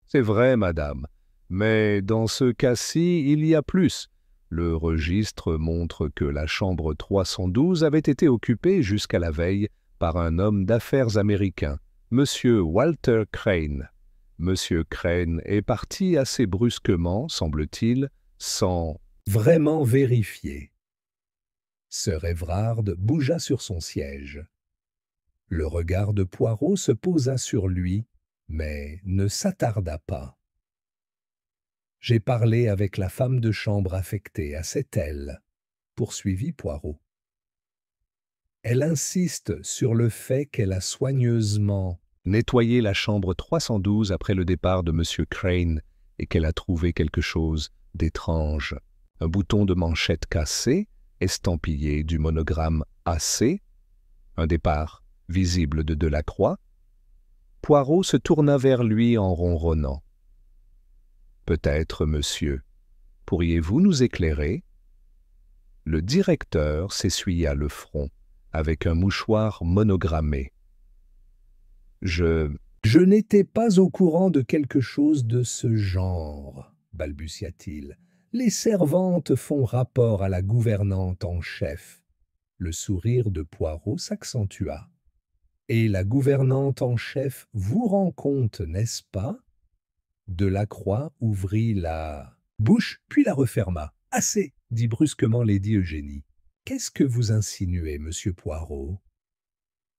C'est vrai, madame, mais dans ce cas-ci, il y a plus. Le registre montre que la chambre 312 avait été occupée jusqu'à la veille par un homme d'affaires américain, M. Walter Crane. M. Crane est parti assez brusquement, semble-t-il, sans vraiment vérifier. Sir Everard bougea sur son siège. Le regard de Poirot se posa sur lui, mais ne s'attarda pas. « J'ai parlé avec la femme de chambre affectée, c'est elle, » poursuivit Poirot. « Elle insiste sur le fait qu'elle a soigneusement nettoyé la chambre 312 après le départ de M. Crane et qu'elle a trouvé quelque chose d'étrange. Un bouton de manchette cassé, estampillé du monogramme AC, un départ visible de Delacroix. » Poirot se tourna vers lui en ronronnant. « Peut-être, monsieur. Pourriez-vous nous éclairer ?» Le directeur s'essuya le front avec un mouchoir monogrammé. « Je n'étais pas au courant de quelque chose de ce genre, » balbutia-t-il. « Les servantes font rapport à la gouvernante en chef. » Le sourire de Poirot s'accentua. « Et la gouvernante en chef vous rend compte, n'est-ce pas ?» Delacroix ouvrit la bouche, puis la referma. « Assez !» dit brusquement Lady Eugénie. « Qu'est-ce que vous insinuez, monsieur Poirot ?»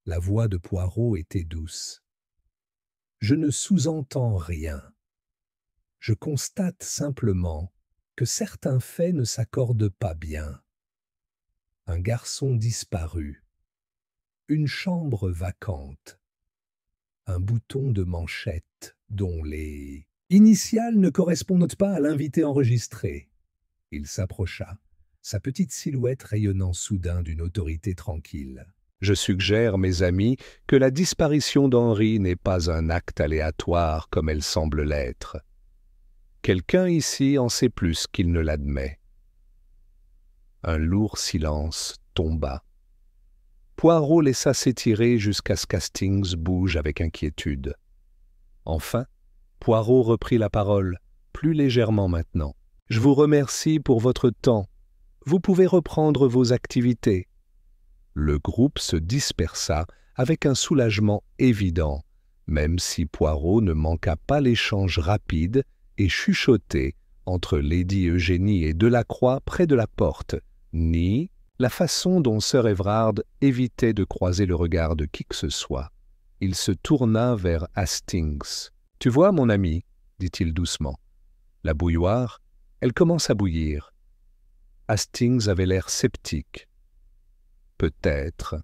La voix de Poirot était douce. « Je ne sous-entends rien. Je constate simplement que certains faits ne s'accordent pas bien. Un garçon disparu, une chambre vacante, un bouton de manchette dont les initiales ne correspondent pas à l'invité enregistré. » Il s'approcha, sa petite silhouette rayonnant soudain d'une autorité tranquille. « Je suggère, mes amis, que la disparition d'Henri n'est pas un acte aléatoire comme elle semble l'être. Quelqu'un ici en sait plus qu'il ne l'admet. » Un lourd silence tomba. Poirot laissa s'étirer jusqu'à ce qu'Hastings bouge avec inquiétude. Enfin, Poirot reprit la parole, plus légèrement maintenant. « Je vous remercie pour votre temps. Vous pouvez reprendre vos activités. » Le groupe se dispersa avec un soulagement évident, même si Poirot ne manqua pas l'échange rapide et chuchoté entre Lady Eugénie et Delacroix près de la porte, ni la façon dont Sir Everard évitait de croiser le regard de qui que ce soit. Il se tourna vers Hastings. « Tu vois, mon ami, dit-il doucement, la bouilloire Elle commence à bouillir. Hastings avait l'air sceptique. Peut-être.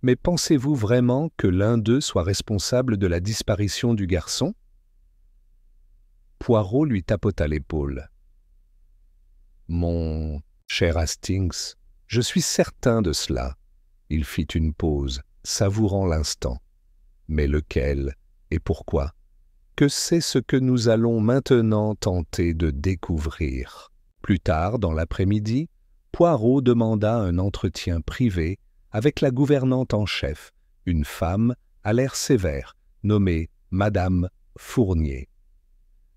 Mais pensez-vous vraiment que l'un d'eux soit responsable de la disparition du garçon? Poirot lui tapota l'épaule. Mon cher Hastings, je suis certain de cela. Il fit une pause, savourant l'instant. Mais lequel et pourquoi? Que c'est ce que nous allons maintenant tenter de découvrir. Plus tard, dans l'après-midi, Poirot demanda un entretien privé avec la gouvernante en chef, une femme à l'air sévère, nommée Madame Fournier.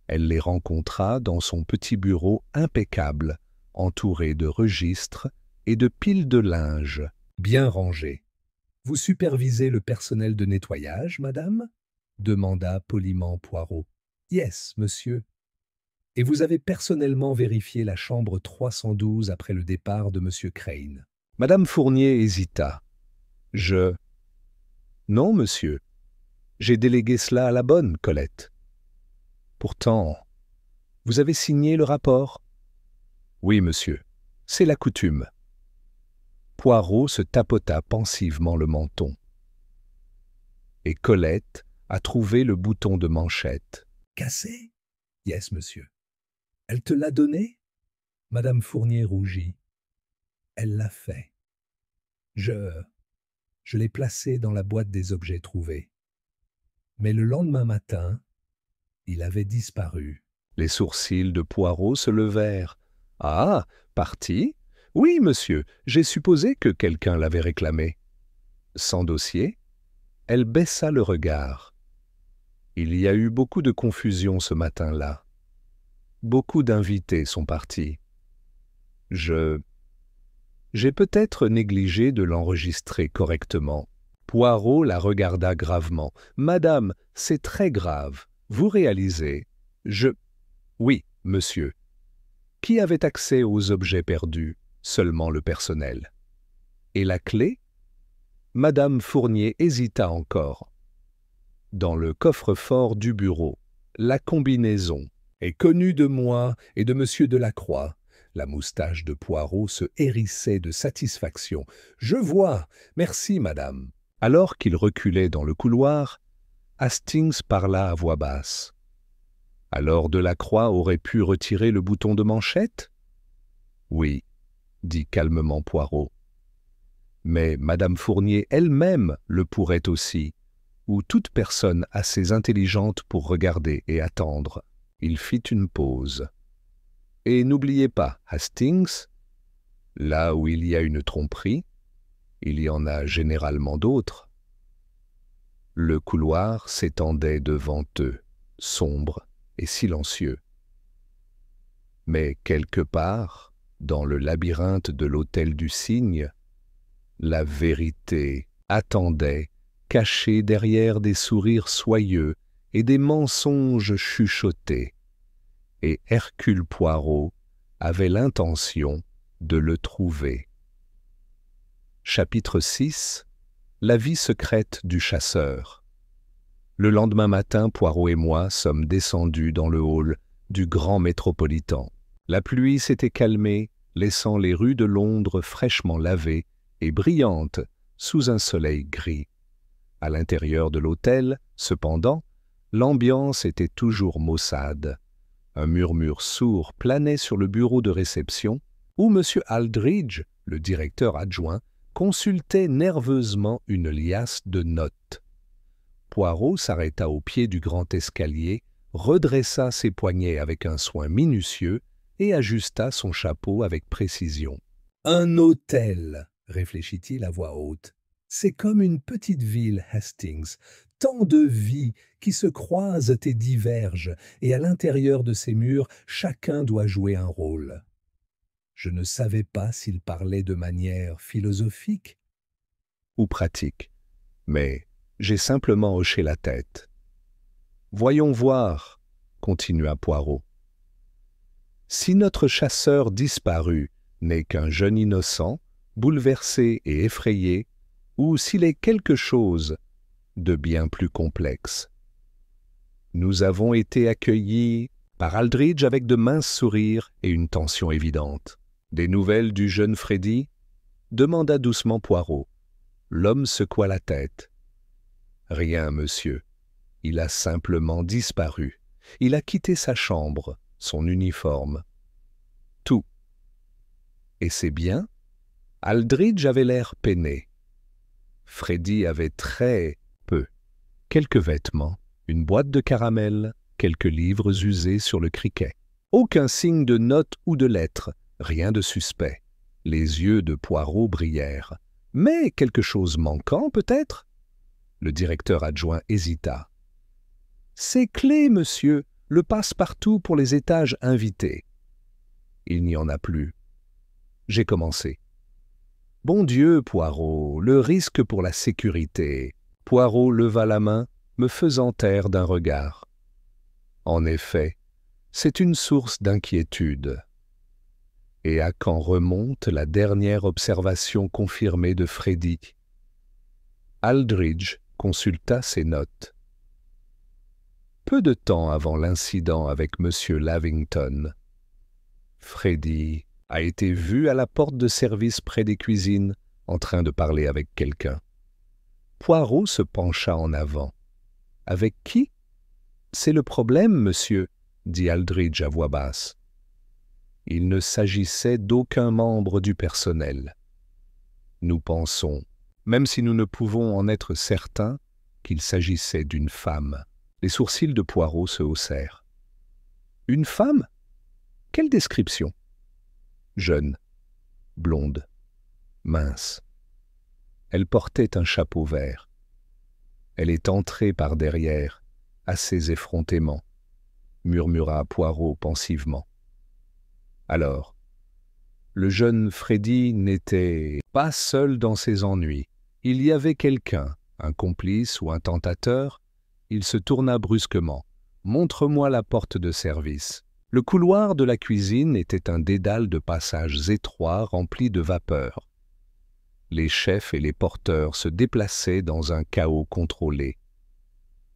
Elle les rencontra dans son petit bureau impeccable, entouré de registres et de piles de linge. Bien rangé. Vous supervisez le personnel de nettoyage, madame? Demanda poliment Poirot. Yes, monsieur. Et vous avez personnellement vérifié la chambre 312 après le départ de monsieur Crane? Madame Fournier hésita. Non, monsieur. J'ai délégué cela à la bonne, Colette. Pourtant, vous avez signé le rapport? Oui, monsieur. C'est la coutume. Poirot se tapota pensivement le menton. Et Colette a trouvé le bouton de manchette. Cassé? Yes, monsieur. Elle te l'a donné? Madame Fournier rougit. Elle l'a fait. Je l'ai placé dans la boîte des objets trouvés. Mais le lendemain matin, il avait disparu. Les sourcils de Poirot se levèrent. Ah, parti? Oui, monsieur, j'ai supposé que quelqu'un l'avait réclamé. Sans dossier? Elle baissa le regard. Il y a eu beaucoup de confusion ce matin-là. Beaucoup d'invités sont partis. J'ai peut-être négligé de l'enregistrer correctement. Poirot la regarda gravement. Madame, c'est très grave. Vous réalisez? Oui, monsieur. Qui avait accès aux objets perdus? Seulement le personnel. Et la clé? Madame Fournier hésita encore. Dans le coffre-fort du bureau, la combinaison est connue de moi et de monsieur Delacroix. La moustache de Poirot se hérissait de satisfaction. Je vois. Merci, madame. Alors qu'il reculait dans le couloir, Hastings parla à voix basse. Alors Delacroix aurait pu retirer le bouton de manchette? Oui, dit calmement Poirot. Mais madame Fournier elle-même le pourrait aussi, ou toute personne assez intelligente pour regarder et attendre. Il fit une pause. Et n'oubliez pas, Hastings, là où il y a une tromperie, il y en a généralement d'autres. Le couloir s'étendait devant eux, sombre et silencieux. Mais quelque part, dans le labyrinthe de l'hôtel du Cygne, la vérité attendait, cachée derrière des sourires soyeux et des mensonges chuchotés. Et Hercule Poirot avait l'intention de le trouver. Chapitre 6. La vie secrète du chasseur. Le lendemain matin, Poirot et moi sommes descendus dans le hall du Grand Métropolitain. La pluie s'était calmée, laissant les rues de Londres fraîchement lavées et brillantes sous un soleil gris. À l'intérieur de l'hôtel, cependant, l'ambiance était toujours maussade. Un murmure sourd planait sur le bureau de réception où M. Aldridge, le directeur adjoint, consultait nerveusement une liasse de notes. Poirot s'arrêta au pied du grand escalier, redressa ses poignets avec un soin minutieux et ajusta son chapeau avec précision. « Un hôtel !» réfléchit-il à voix haute. « C'est comme une petite ville, Hastings. Tant de vies qui se croisent et divergent, et à l'intérieur de ces murs, chacun doit jouer un rôle. » Je ne savais pas s'il parlait de manière philosophique ou pratique, mais j'ai simplement hoché la tête. « Voyons voir, » continua Poirot. « Si notre chasseur disparu n'est qu'un jeune innocent, bouleversé et effrayé, ou s'il est quelque chose de bien plus complexe. Nous avons été accueillis par Aldridge avec de minces sourires et une tension évidente. « Des nouvelles du jeune Freddy » demanda doucement Poirot. L'homme secoua la tête. « Rien, monsieur. Il a simplement disparu. Il a quitté sa chambre, son uniforme. Tout. Et c'est bien ?» Aldridge avait l'air peiné. Freddy avait très peu. Quelques vêtements, une boîte de caramel, quelques livres usés sur le criquet. Aucun signe de note ou de lettre, rien de suspect. Les yeux de Poirot brillèrent. Mais quelque chose manquant, peut-être? Le directeur adjoint hésita. « Ces clés, monsieur, le passe-partout pour les étages invités. » Il n'y en a plus. J'ai commencé. « Bon Dieu, Poirot, le risque pour la sécurité. » Poirot leva la main, me faisant taire d'un regard. « En effet, c'est une source d'inquiétude. » Et à quand remonte la dernière observation confirmée de Freddy? Aldridge consulta ses notes. Peu de temps avant l'incident avec M. Lavington, Freddy a été vu à la porte de service près des cuisines, en train de parler avec quelqu'un. Poirot se pencha en avant. « Avec qui ?»« C'est le problème, monsieur, » dit Aldridge à voix basse. Il ne s'agissait d'aucun membre du personnel. Nous pensons, même si nous ne pouvons en être certains, qu'il s'agissait d'une femme. Les sourcils de Poirot se haussèrent. « Une femme? Quelle description ?» Jeune, blonde, mince. Elle portait un chapeau vert. Elle est entrée par derrière, assez effrontément, murmura Poirot pensivement. Alors, le jeune Freddy n'était pas seul dans ses ennuis. Il y avait quelqu'un, un complice ou un tentateur. Il se tourna brusquement. « Montre-moi la porte de service. » Le couloir de la cuisine était un dédale de passages étroits remplis de vapeur. Les chefs et les porteurs se déplaçaient dans un chaos contrôlé.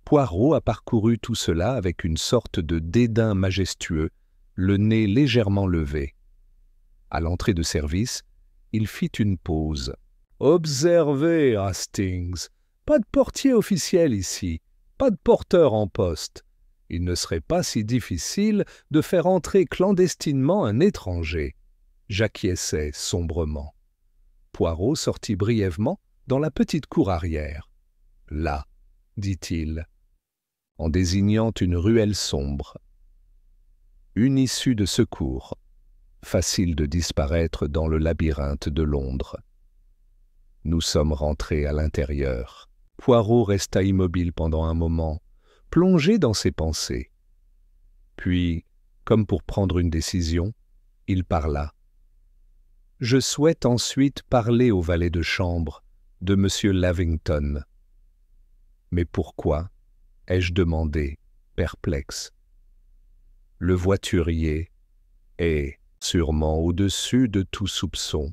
Poirot a parcouru tout cela avec une sorte de dédain majestueux, le nez légèrement levé. À l'entrée de service, il fit une pause. « Observez, Hastings, pas de portier officiel ici, pas de porteur en poste. Il ne serait pas si difficile de faire entrer clandestinement un étranger. » J'acquiesçai sombrement. Poirot sortit brièvement dans la petite cour arrière. « Là, » dit-il, en désignant une ruelle sombre. Une issue de secours, facile de disparaître dans le labyrinthe de Londres. Nous sommes rentrés à l'intérieur. Poirot resta immobile pendant un moment, plongé dans ses pensées. Puis, comme pour prendre une décision, il parla. « Je souhaite ensuite parler au valet de chambre de M. Lavington. »« Mais pourquoi ?» ai-je demandé, perplexe. Le voiturier est sûrement au-dessus de tout soupçon.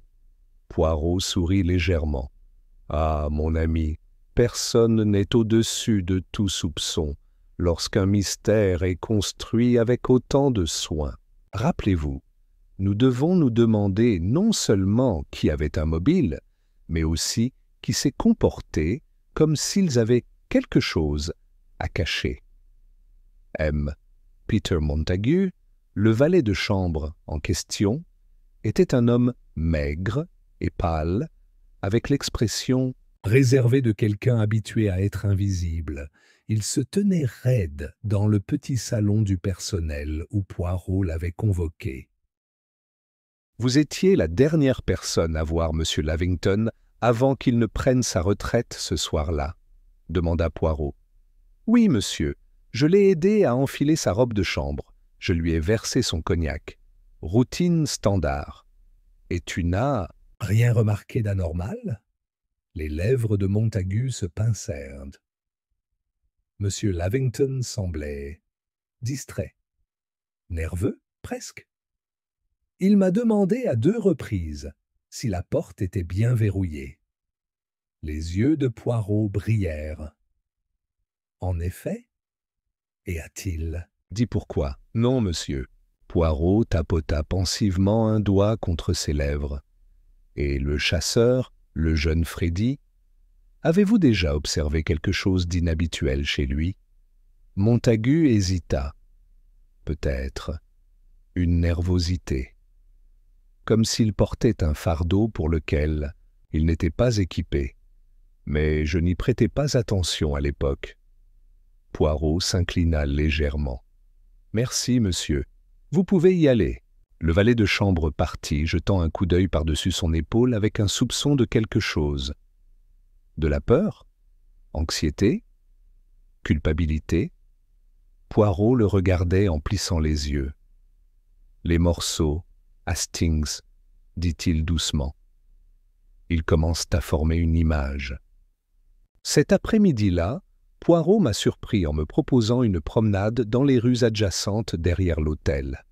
Poirot sourit légèrement. « Ah, mon ami, personne n'est au-dessus de tout soupçon lorsqu'un mystère est construit avec autant de soin. Rappelez-vous, nous devons nous demander non seulement qui avait un mobile, mais aussi qui s'est comporté comme s'ils avaient quelque chose à cacher. » M. Peter Montagu, le valet de chambre en question, était un homme maigre et pâle, avec l'expression réservée de quelqu'un habitué à être invisible. Il se tenait raide dans le petit salon du personnel où Poirot l'avait convoqué. « Vous étiez la dernière personne à voir M. Lavington avant qu'il ne prenne sa retraite ce soir-là » demanda Poirot. « Oui, monsieur. Je l'ai aidé à enfiler sa robe de chambre. Je lui ai versé son cognac. Routine standard. Et tu n'as rien remarqué d'anormal ?» Les lèvres de Montagu se pincèrent. Monsieur Lavington semblait distrait, nerveux presque. Il m'a demandé à 2 reprises si la porte était bien verrouillée. Les yeux de Poirot brillèrent. En effet, et a-t-il Dis pourquoi. Non, monsieur. Poirot tapota pensivement un doigt contre ses lèvres. Et le chasseur, le jeune Freddy, avez-vous déjà observé quelque chose d'inhabituel chez lui? Montagu hésita. Peut-être une nervosité, comme s'il portait un fardeau pour lequel il n'était pas équipé. Mais je n'y prêtais pas attention à l'époque. Poirot s'inclina légèrement. « Merci, monsieur. Vous pouvez y aller. » Le valet de chambre partit, jetant un coup d'œil par-dessus son épaule avec un soupçon de quelque chose. De la peur? Anxiété? Culpabilité? Poirot le regardait en plissant les yeux. « Les morceaux, Hastings, » dit-il doucement. Ils commencent à former une image. Cet après-midi-là, Poirot m'a surpris en me proposant une promenade dans les rues adjacentes derrière l'hôtel.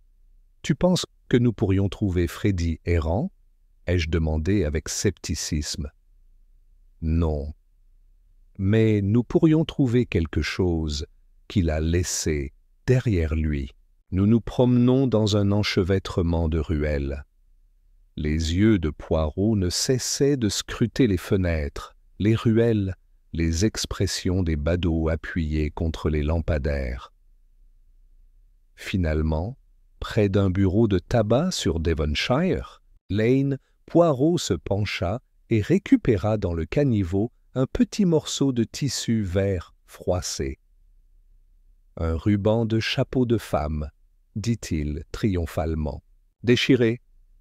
« Tu penses que nous pourrions trouver Freddy errant ?» ai-je demandé avec scepticisme. « Non. Mais nous pourrions trouver quelque chose qu'il a laissé derrière lui. Nous nous promenons dans un enchevêtrement de ruelles. » Les yeux de Poirot ne cessaient de scruter les fenêtres, les ruelles, les expressions des badauds appuyés contre les lampadaires. Finalement, près d'un bureau de tabac sur Devonshire Lane, Poirot se pencha et récupéra dans le caniveau un petit morceau de tissu vert froissé. « Un ruban de chapeau de femme, » dit-il triomphalement, « déchiré,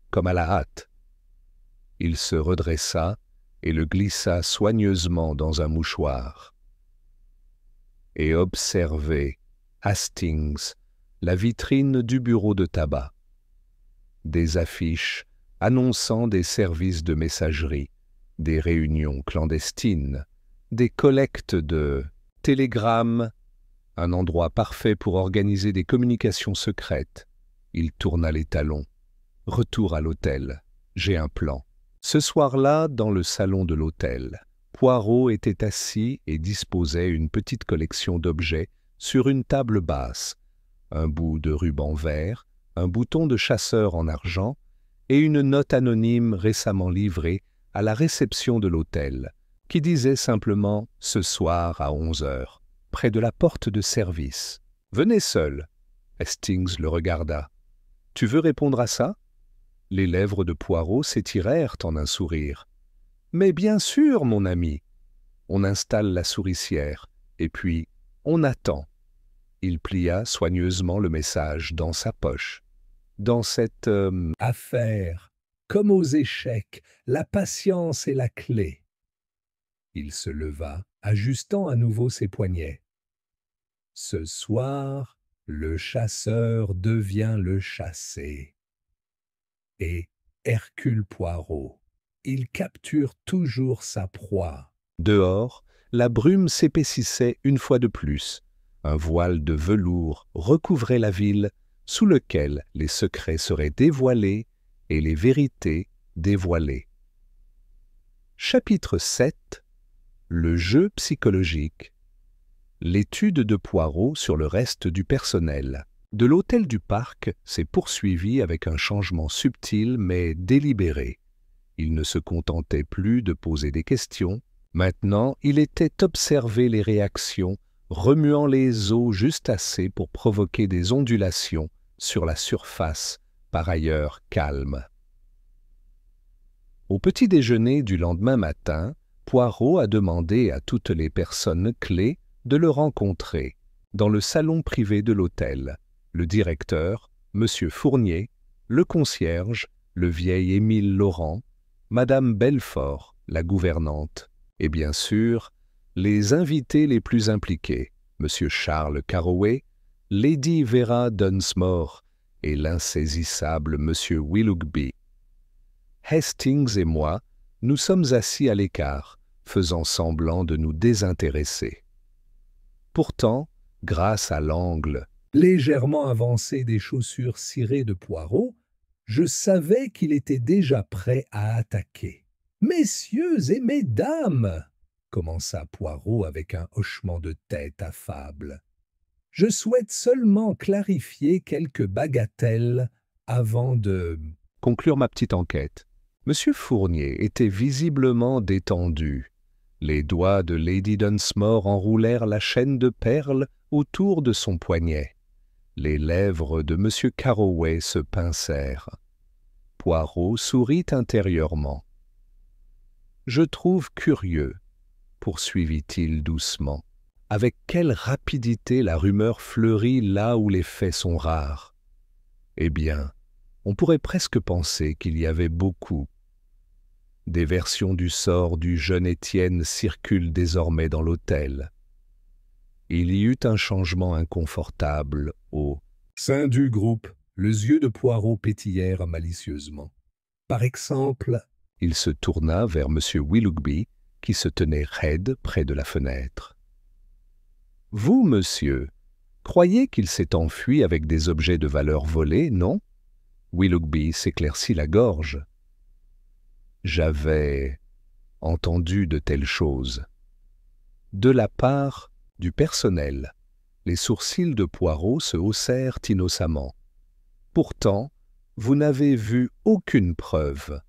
comme à la hâte. » Il se redressa et le glissa soigneusement dans un mouchoir. Et observait, Hastings, la vitrine du bureau de tabac. Des affiches annonçant des services de messagerie, des réunions clandestines, des collectes de télégrammes, un endroit parfait pour organiser des communications secrètes. Il tourna les talons. Retour à l'hôtel. J'ai un plan. Ce soir-là, dans le salon de l'hôtel, Poirot était assis et disposait une petite collection d'objets sur une table basse, un bout de ruban vert, un bouton de chasseur en argent et une note anonyme récemment livrée à la réception de l'hôtel, qui disait simplement « Ce soir à 11 heures », près de la porte de service. « Venez seul. » Hastings le regarda. « Tu veux répondre à ça ?» Les lèvres de Poirot s'étirèrent en un sourire. « Mais bien sûr, mon ami !» On installe la souricière, et puis on attend. Il plia soigneusement le message dans sa poche. Dans cette affaire, comme aux échecs, la patience est la clé. Il se leva, ajustant à nouveau ses poignets. Ce soir, le chasseur devient le chassé. Et Hercule Poirot, il capture toujours sa proie. Dehors, la brume s'épaississait une fois de plus. Un voile de velours recouvrait la ville, sous lequel les secrets seraient dévoilés et les vérités dévoilées. Chapitre 7. Le jeu psychologique. L'étude de Poirot sur le reste du personnel de l'hôtel du Parc s'est poursuivie avec un changement subtil mais délibéré. Il ne se contentait plus de poser des questions. Maintenant, il était observer les réactions, remuant les os juste assez pour provoquer des ondulations sur la surface, par ailleurs calme. Au petit déjeuner du lendemain matin, Poirot a demandé à toutes les personnes clés de le rencontrer dans le salon privé de l'hôtel. Le directeur, M. Fournier, le concierge, le vieil Émile Laurent, Madame Belfort, la gouvernante, et bien sûr, les invités les plus impliqués, M. Charles Carroway, Lady Vera Dunsmore et l'insaisissable M. Willoughby. Hastings et moi, nous sommes assis à l'écart, faisant semblant de nous désintéresser. Pourtant, grâce à l'angle légèrement avancé des chaussures cirées de Poirot, je savais qu'il était déjà prêt à attaquer. « Messieurs et mesdames !» commença Poirot avec un hochement de tête affable. Je souhaite seulement clarifier quelques bagatelles avant de... conclure ma petite enquête. Monsieur Fournier était visiblement détendu. Les doigts de Lady Dunsmore enroulèrent la chaîne de perles autour de son poignet. Les lèvres de Monsieur Carroway se pincèrent. Poirot sourit intérieurement. « Je trouve curieux, poursuivit-il doucement, avec quelle rapidité la rumeur fleurit là où les faits sont rares. Eh bien, on pourrait presque penser qu'il y avait beaucoup. Des versions du sort du jeune Étienne circulent désormais dans l'hôtel. Il y eut un changement inconfortable au sein du groupe. Les yeux de Poirot pétillèrent malicieusement. Par exemple, il se tourna vers M. Willoughby, qui se tenait raide près de la fenêtre. « Vous, monsieur, croyez qu'il s'est enfui avec des objets de valeur volés, non ?» Willoughby s'éclaircit la gorge. « J'avais entendu de telles choses. » De la part du personnel, les sourcils de Poirot se haussèrent innocemment. « Pourtant, vous n'avez vu aucune preuve.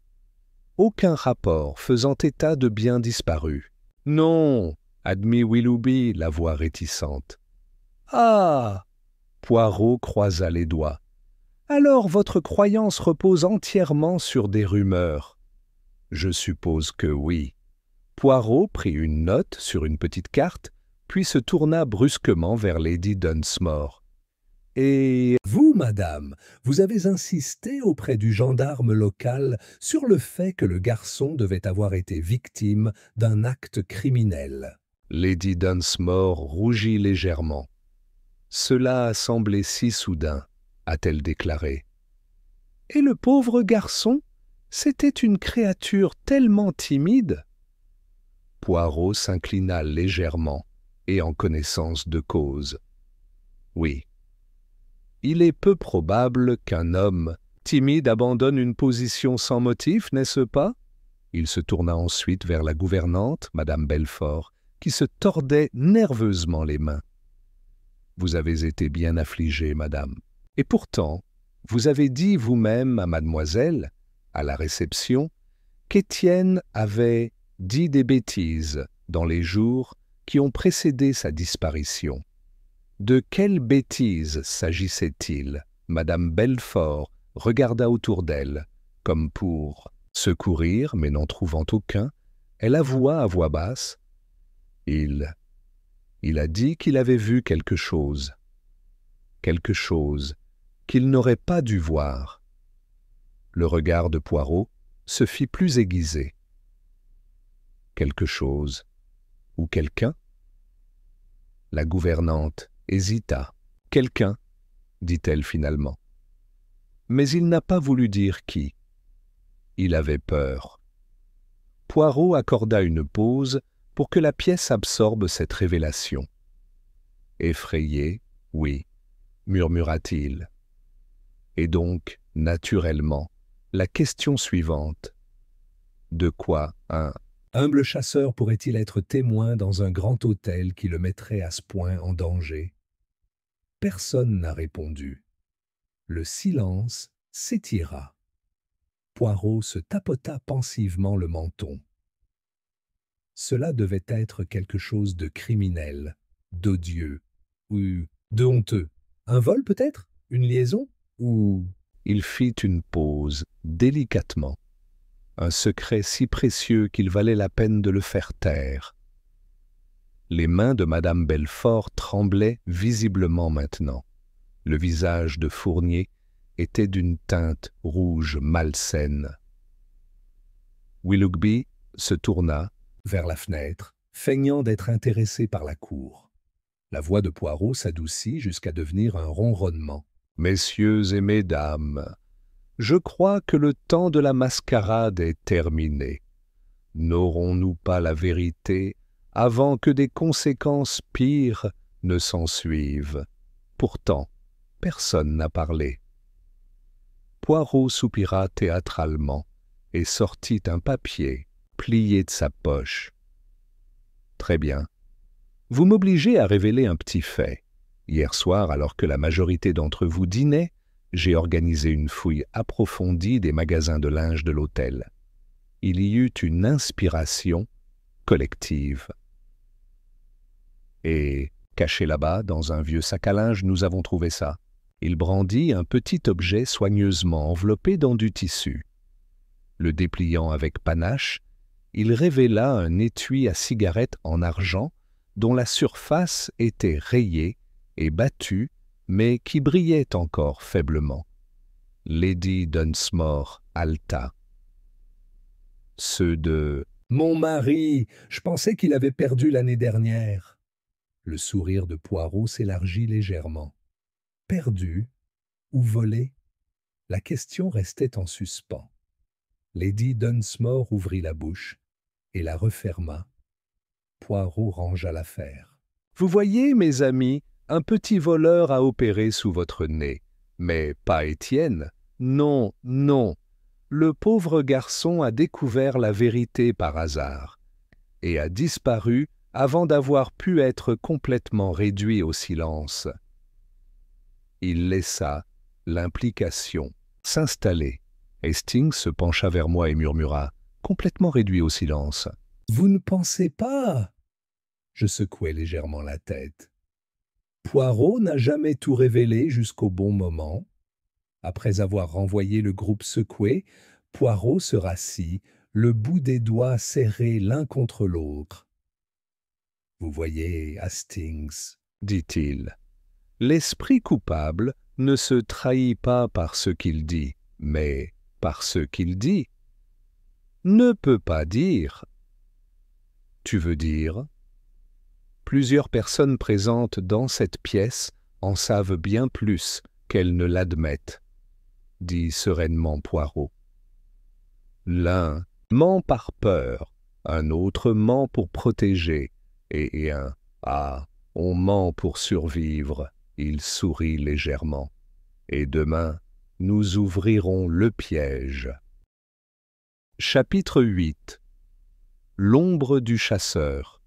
Aucun rapport faisant état de biens disparus. »« Non !» admit Willoughby, la voix réticente. « Ah !» Poirot croisa les doigts. « Alors votre croyance repose entièrement sur des rumeurs. » « Je suppose que oui. » Poirot prit une note sur une petite carte, puis se tourna brusquement vers Lady Dunsmore. « Et vous, madame, vous avez insisté auprès du gendarme local sur le fait que le garçon devait avoir été victime d'un acte criminel. » Lady Dunsmore rougit légèrement. « Cela a semblé si soudain, » a-t-elle déclaré. « Et le pauvre garçon, c'était une créature tellement timide. » Poirot s'inclina légèrement et en connaissance de cause. « Oui. Il est peu probable qu'un homme timide abandonne une position sans motif, n'est-ce pas ?» Il se tourna ensuite vers la gouvernante, Madame Belfort, qui se tordait nerveusement les mains. « Vous avez été bien affligée, madame. Et pourtant, vous avez dit vous-même à mademoiselle, à la réception, qu'Étienne avait dit des bêtises dans les jours qui ont précédé sa disparition. De quelles bêtises s'agissait-il? Madame Belfort regarda autour d'elle, comme pour secourir, mais n'en trouvant aucun, elle avoua à voix basse. Il a dit qu'il avait vu quelque chose qu'il n'aurait pas dû voir. Le regard de Poirot se fit plus aiguisé. Quelque chose ou quelqu'un? La gouvernante hésita. Quelqu'un, dit-elle finalement. Mais il n'a pas voulu dire qui. Il avait peur. Poirot accorda une pause pour que la pièce absorbe cette révélation. Effrayé, oui, murmura-t-il. Et donc, naturellement, la question suivante. De quoi un humble chasseur pourrait-il être témoin dans un grand hôtel qui le mettrait à ce point en danger? Personne n'a répondu. Le silence s'étira. Poirot se tapota pensivement le menton. Cela devait être quelque chose de criminel, d'odieux, ou de honteux. Un vol peut-être? Une liaison? Ou... Il fit une pause, délicatement. Un secret si précieux qu'il valait la peine de le faire taire. Les mains de Madame Belfort tremblaient visiblement maintenant. Le visage de Fournier était d'une teinte rouge malsaine. Willoughby se tourna vers la fenêtre, feignant d'être intéressé par la cour. La voix de Poirot s'adoucit jusqu'à devenir un ronronnement. « Messieurs et mesdames, je crois que le temps de la mascarade est terminé. N'aurons-nous pas la vérité avant que des conséquences pires ne s'ensuivent? Pourtant, personne n'a parlé. » Poirot soupira théâtralement et sortit un papier plié de sa poche. « Très bien. Vous m'obligez à révéler un petit fait. Hier soir, alors que la majorité d'entre vous dînait, j'ai organisé une fouille approfondie des magasins de linge de l'hôtel. Il y eut une inspiration collective. Et, caché là-bas, dans un vieux sac à linge, nous avons trouvé ça. Il brandit un petit objet soigneusement enveloppé dans du tissu. Le dépliant avec panache, il révéla un étui à cigarette en argent dont la surface était rayée et battue, mais qui brillait encore faiblement. Lady Dunsmore haleta. Ceux de « Mon mari, je pensais qu'il avait perdu l'année dernière. » Le sourire de Poirot s'élargit légèrement. Perdu ou volé? La question restait en suspens. Lady Dunsmore ouvrit la bouche et la referma. Poirot rangea l'affaire. « Vous voyez, mes amis, un petit voleur a opéré sous votre nez. Mais pas Étienne. Non, non. Le pauvre garçon a découvert la vérité par hasard et a disparu avant d'avoir pu être complètement réduit au silence. » Il laissa l'implication s'installer. Hastings se pencha vers moi et murmura, complètement réduit au silence. « Vous ne pensez pas ?» Je secouai légèrement la tête. Poirot n'a jamais tout révélé jusqu'au bon moment. Après avoir renvoyé le groupe secoué, Poirot se rassit, le bout des doigts serrés l'un contre l'autre. « Vous voyez, Hastings, » dit-il, « l'esprit coupable ne se trahit pas par ce qu'il dit, mais par ce qu'il dit. Ne peut pas dire. Tu veux dire? Plusieurs personnes présentes dans cette pièce en savent bien plus qu'elles ne l'admettent, dit sereinement Poirot. L'un ment par peur, un autre ment pour protéger, et un « Ah, on ment pour survivre », il sourit légèrement. Et demain, nous ouvrirons le piège. Chapitre 8. L'ombre du chasseur.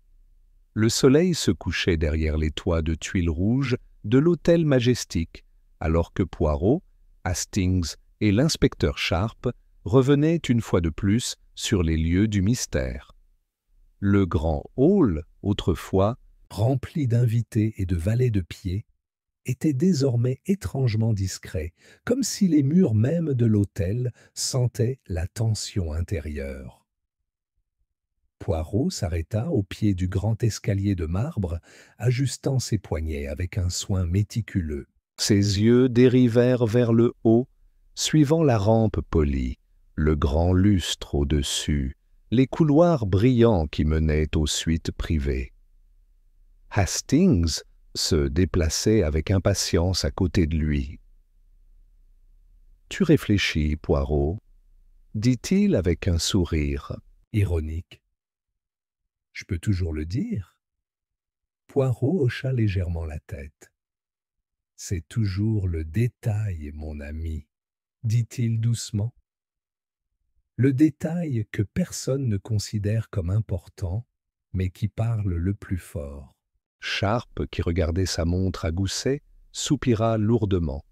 Le soleil se couchait derrière les toits de tuiles rouges de l'hôtel Majestic, alors que Poirot, Hastings et l'inspecteur Sharp revenaient une fois de plus sur les lieux du mystère. Le grand hall, autrefois rempli d'invités et de valets de pied, était désormais étrangement discret, comme si les murs mêmes de l'hôtel sentaient la tension intérieure. Poirot s'arrêta au pied du grand escalier de marbre, ajustant ses poignets avec un soin méticuleux. Ses yeux dérivèrent vers le haut, suivant la rampe polie, le grand lustre au-dessus, les couloirs brillants qui menaient aux suites privées. Hastings se déplaçait avec impatience à côté de lui. « Tu réfléchis, Poirot ?» dit-il avec un sourire ironique. « Je peux toujours le dire. » Poirot hocha légèrement la tête. « C'est toujours le détail, mon ami, » dit-il doucement. « Le détail que personne ne considère comme important, mais qui parle le plus fort. » Sharp, qui regardait sa montre à gousset, soupira lourdement.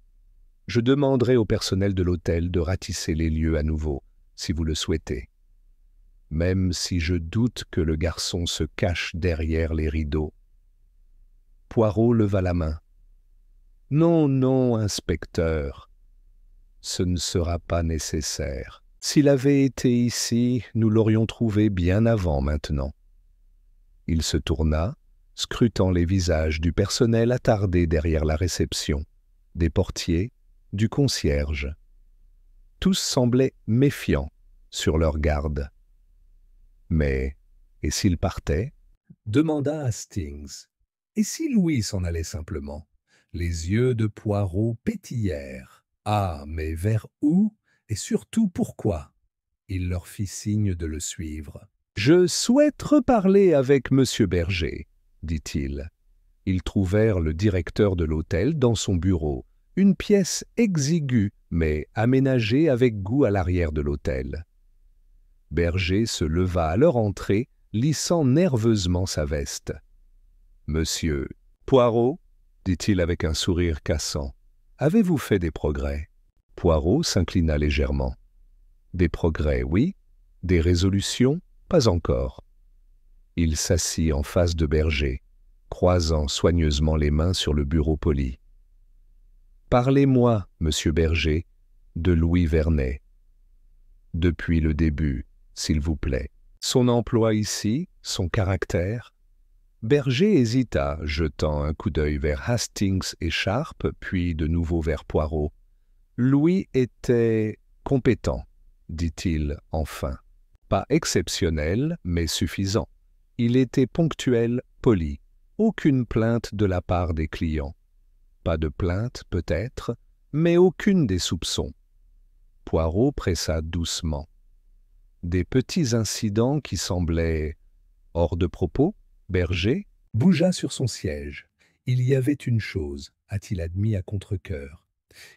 « Je demanderai au personnel de l'hôtel de ratisser les lieux à nouveau, si vous le souhaitez. Même si je doute que le garçon se cache derrière les rideaux. » Poirot leva la main. « Non, non, inspecteur, ce ne sera pas nécessaire. S'il avait été ici, nous l'aurions trouvé bien avant maintenant. » Il se tourna, scrutant les visages du personnel attardé derrière la réception, des portiers, du concierge. Tous semblaient méfiants, sur leur garde. Mais, et s'il partait? Demanda Hastings. Et si Louis s'en allait simplement? Les yeux de Poirot pétillèrent. Ah, mais vers où? Et surtout pourquoi? Il leur fit signe de le suivre. « Je souhaite reparler avec Monsieur Berger, » dit-il. Ils trouvèrent le directeur de l'hôtel dans son bureau, une pièce exiguë mais aménagée avec goût à l'arrière de l'hôtel. Berger se leva à leur entrée, lissant nerveusement sa veste. « Monsieur Poirot, dit-il avec un sourire cassant. « Avez-vous fait des progrès ?» Poirot s'inclina légèrement. « Des progrès, oui. Des résolutions, pas encore. » Il s'assit en face de Berger, croisant soigneusement les mains sur le bureau poli. « Parlez-moi, monsieur Berger, de Louis Vernet. Depuis le début, s'il vous plaît. Son emploi ici, son caractère. » Berger hésita, jetant un coup d'œil vers Hastings et Sharp, puis de nouveau vers Poirot. Louis était compétent, dit-il enfin. Pas exceptionnel, mais suffisant. Il était ponctuel, poli. Aucune plainte de la part des clients. Pas de plainte, peut-être, mais aucune des soupçons. Poirot pressa doucement. Des petits incidents qui semblaient hors de propos. Berger bougea sur son siège. Il y avait une chose, a-t-il admis à contre-cœur.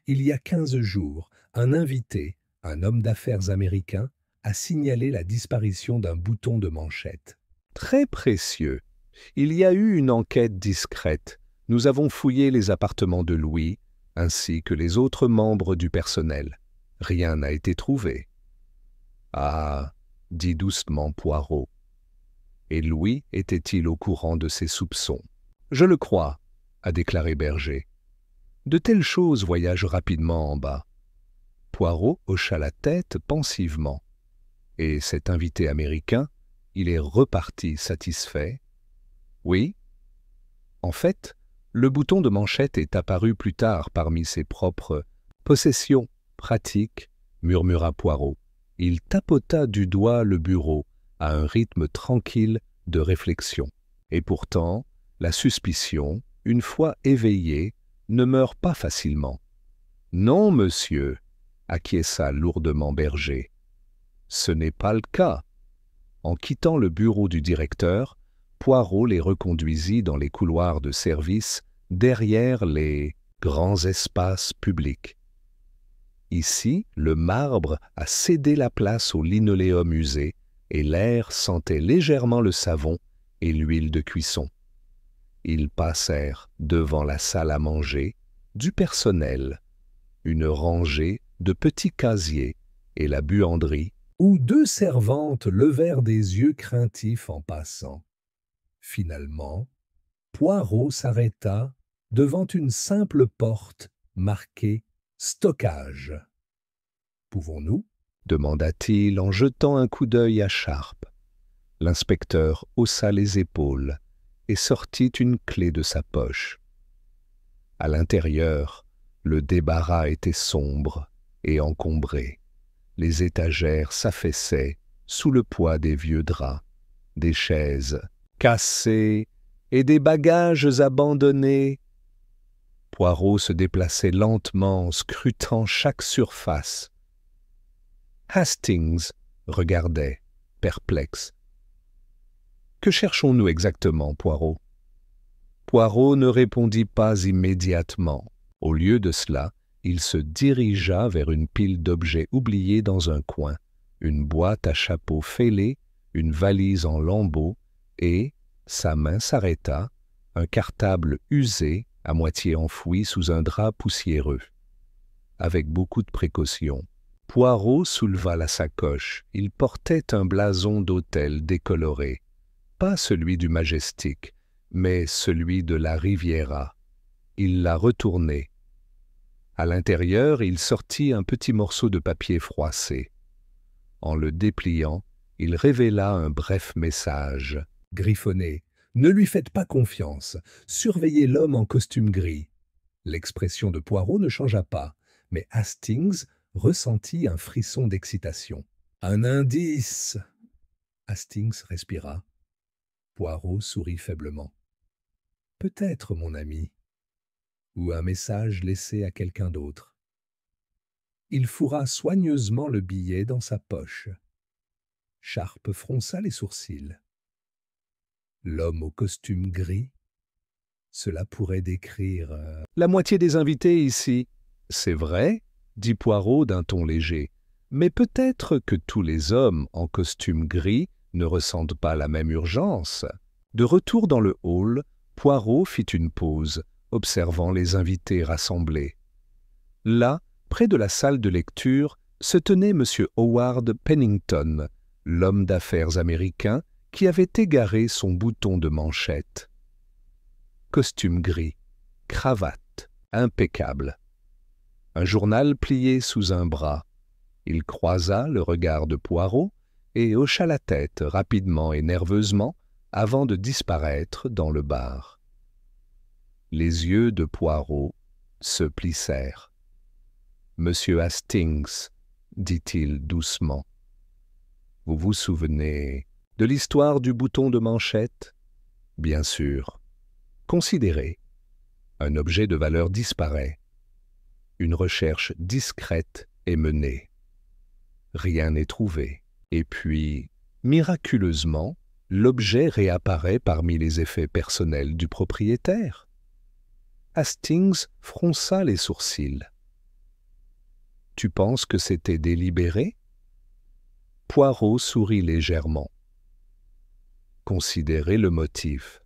Il y a 15 jours, un invité, un homme d'affaires américain, a signalé la disparition d'un bouton de manchette. Très précieux. Il y a eu une enquête discrète. Nous avons fouillé les appartements de Louis, ainsi que les autres membres du personnel. Rien n'a été trouvé. Ah, dit doucement Poirot. Et Louis était-il au courant de ses soupçons? Je le crois, a déclaré Berger. De telles choses voyagent rapidement en bas. Poirot hocha la tête pensivement. Et cet invité américain, il est reparti satisfait. Oui. En fait, le bouton de manchette est apparu plus tard parmi ses propres possessions pratiques, murmura Poirot. Il tapota du doigt le bureau à un rythme tranquille de réflexion. Et pourtant, la suspicion, une fois éveillée, ne meurt pas facilement. Non, monsieur, acquiesça lourdement Berger. Ce n'est pas le cas. En quittant le bureau du directeur, Poirot les reconduisit dans les couloirs de service derrière les grands espaces publics. Ici, le marbre a cédé la place au linoléum usé et l'air sentait légèrement le savon et l'huile de cuisson. Ils passèrent devant la salle à manger, du personnel, une rangée de petits casiers et la buanderie, où 2 servantes levèrent des yeux craintifs en passant. Finalement, Poirot s'arrêta devant une simple porte marquée « Stockage ». « Pouvons-nous » demanda-t-il en jetant un coup d'œil à Sharp. L'inspecteur haussa les épaules et sortit une clé de sa poche. À l'intérieur, le débarras était sombre et encombré. Les étagères s'affaissaient sous le poids des vieux draps, des chaises cassées et des bagages abandonnés. Poirot se déplaçait lentement, scrutant chaque surface. Hastings regardait, perplexe. « Que cherchons-nous exactement, Poirot ?» Poirot ne répondit pas immédiatement. Au lieu de cela, il se dirigea vers une pile d'objets oubliés dans un coin, une boîte à chapeau fêlée, une valise en lambeaux, et sa main s'arrêta, un cartable usé, à moitié enfoui sous un drap poussiéreux. Avec beaucoup de précaution, Poirot souleva la sacoche. Il portait un blason d'hôtel décoloré, pas celui du Majestic, mais celui de la Riviera. Il l'a retourné. À l'intérieur, il sortit un petit morceau de papier froissé. En le dépliant, il révéla un bref message. Griffonné. Ne lui faites pas confiance. Surveillez l'homme en costume gris. L'expression de Poirot ne changea pas, mais Hastings ressentit un frisson d'excitation. Un indice. Hastings respira. Poirot sourit faiblement. Peut-être, mon ami. Ou un message laissé à quelqu'un d'autre. Il fourra soigneusement le billet dans sa poche. Sharp fronça les sourcils. L'homme au costume gris, cela pourrait décrire... La moitié des invités ici. C'est vrai, dit Poirot d'un ton léger, mais peut-être que tous les hommes en costume gris ne ressentent pas la même urgence. De retour dans le hall, Poirot fit une pause, observant les invités rassemblés. Là, près de la salle de lecture, se tenait M. Howard Pennington, l'homme d'affaires américain qui avait égaré son bouton de manchette. Costume gris, cravate, impeccable. Un journal plié sous un bras. Il croisa le regard de Poirot et hocha la tête rapidement et nerveusement avant de disparaître dans le bar. Les yeux de Poirot se plissèrent. « Monsieur Hastings, dit-il doucement, vous vous souvenez de l'histoire du bouton de manchette? Bien sûr. Considérez. Un objet de valeur disparaît. Une recherche discrète est menée. Rien n'est trouvé. Et puis, miraculeusement, l'objet réapparaît parmi les effets personnels du propriétaire. Hastings fronça les sourcils. « Tu penses que c'était délibéré ?» Poirot sourit légèrement. « Considérez le motif.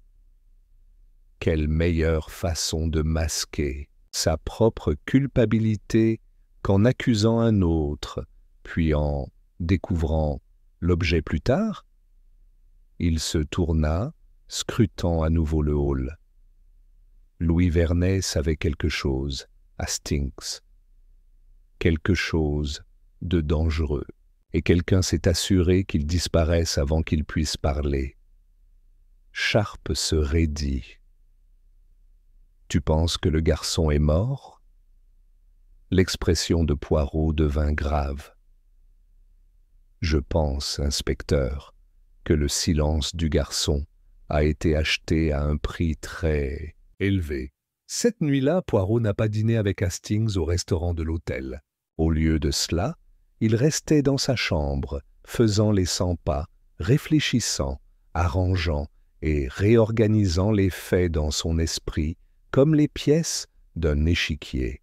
Quelle meilleure façon de masquer sa propre culpabilité qu'en accusant un autre, puis en découvrant l'objet plus tard ?» Il se tourna, scrutant à nouveau le hall. Louis Vernet savait quelque chose, Hastings. Quelque chose de dangereux, et quelqu'un s'est assuré qu'il disparaisse avant qu'il puisse parler. Sharpe se raidit. « Tu penses que le garçon est mort ?» L'expression de Poirot devint grave. « Je pense, inspecteur, que le silence du garçon a été acheté à un prix très élevé. » Cette nuit-là, Poirot n'a pas dîné avec Hastings au restaurant de l'hôtel. Au lieu de cela, il restait dans sa chambre, faisant les 100 pas, réfléchissant, arrangeant et réorganisant les faits dans son esprit comme les pièces d'un échiquier.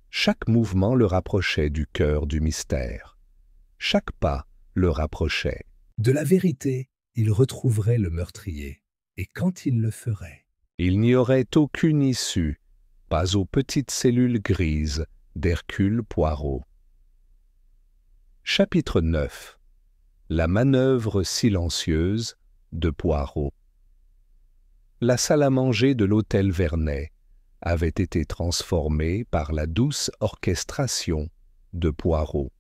Chaque mouvement le rapprochait du cœur du mystère. Chaque pas le rapprochait. De la vérité, il retrouverait le meurtrier. Et quand il le ferait? Il n'y aurait aucune issue, pas aux petites cellules grises d'Hercule Poirot. Chapitre 9. La manœuvre silencieuse de Poirot. La salle à manger de l'hôtel Vernet avait été transformée par la douce orchestration de Poirot.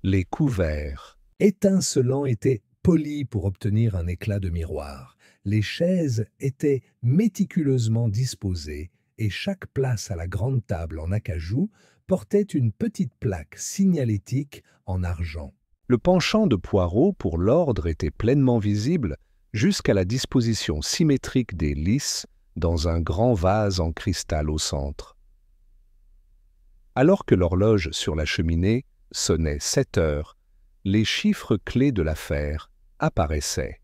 Les couverts, étincelants, étaient polis pour obtenir un éclat de miroir. Les chaises étaient méticuleusement disposées et chaque place à la grande table en acajou portait une petite plaque signalétique en argent. Le penchant de Poirot pour l'ordre était pleinement visible jusqu'à la disposition symétrique des lys dans un grand vase en cristal au centre. Alors que l'horloge sur la cheminée sonnait 7 heures, les chiffres clés de l'affaire apparaissaient.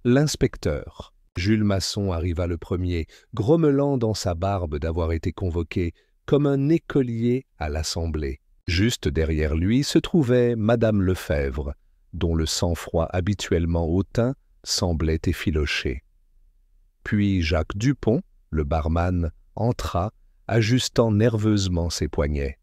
L'inspecteur, Jules Masson, arriva le premier, grommelant dans sa barbe d'avoir été convoqué comme un écolier à l'Assemblée. Juste derrière lui se trouvait Madame Lefebvre, dont le sang-froid habituellement hautain semblait effiloché. Puis Jacques Dupont, le barman, entra, ajustant nerveusement ses poignets.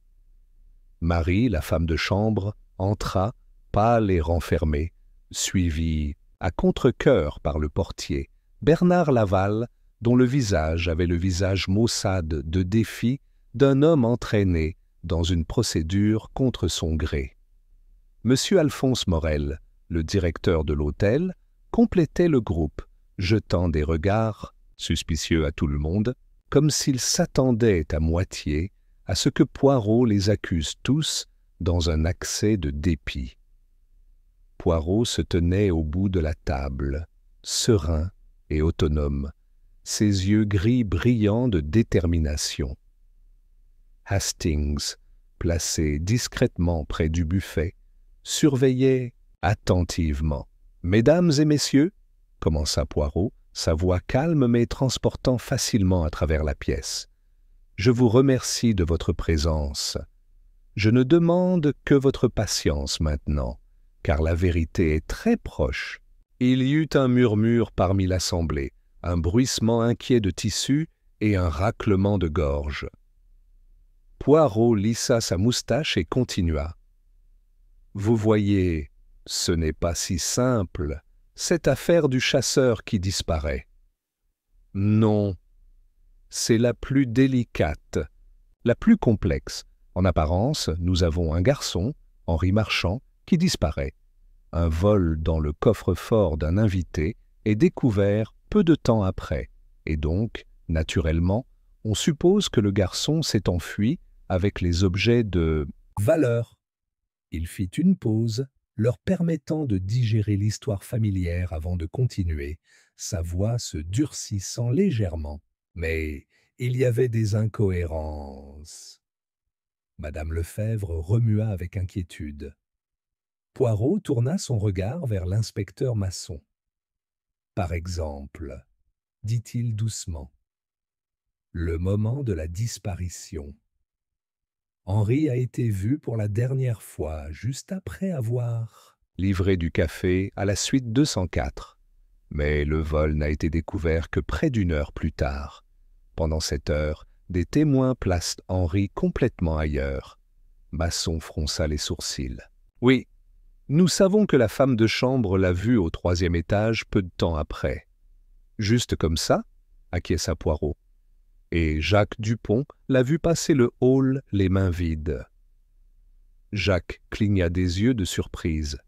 Marie, la femme de chambre, entra, pâle et renfermée, suivie à contre-cœur par le portier, Bernard Laval, dont le visage avait le visage maussade de défi d'un homme entraîné dans une procédure contre son gré. Monsieur Alphonse Morel, le directeur de l'hôtel, complétait le groupe, jetant des regards, suspicieux à tout le monde, comme s'il s'attendait à moitié à ce que Poirot les accuse tous dans un accès de dépit. Poirot se tenait au bout de la table, serein et autonome, ses yeux gris brillants de détermination. Hastings, placé discrètement près du buffet, surveillait attentivement. « Mesdames et messieurs, » commença Poirot, sa voix calme mais transportant facilement à travers la pièce, « je vous remercie de votre présence. Je ne demande que votre patience maintenant, car la vérité est très proche. » Il y eut un murmure parmi l'assemblée. un bruissement inquiet de tissu et un raclement de gorge. Poirot lissa sa moustache et continua. « Vous voyez, ce n'est pas si simple, cette affaire du chasseur qui disparaît. Non, c'est la plus délicate, la plus complexe. En apparence, nous avons un garçon, Henri Marchand, qui disparaît. Un vol dans le coffre-fort d'un invité est découvert peu de temps après, et donc, naturellement, on suppose que le garçon s'est enfui avec les objets de valeur. Il fit une pause, leur permettant de digérer l'histoire familière avant de continuer, sa voix se durcissant légèrement. Mais il y avait des incohérences. Madame Lefebvre remua avec inquiétude. Poirot tourna son regard vers l'inspecteur Masson. « Par exemple, dit-il doucement, le moment de la disparition. Henri a été vu pour la dernière fois, juste après avoir livré du café à la suite 204. Mais le vol n'a été découvert que près d'une heure plus tard. Pendant cette heure, des témoins placent Henri complètement ailleurs. » Masson fronça les sourcils. « Oui, nous savons que la femme de chambre l'a vu au 3e étage peu de temps après. »« Juste comme ça ?» acquiesça Poirot. « Et Jacques Dupont l'a vu passer le hall les mains vides. » Jacques cligna des yeux de surprise.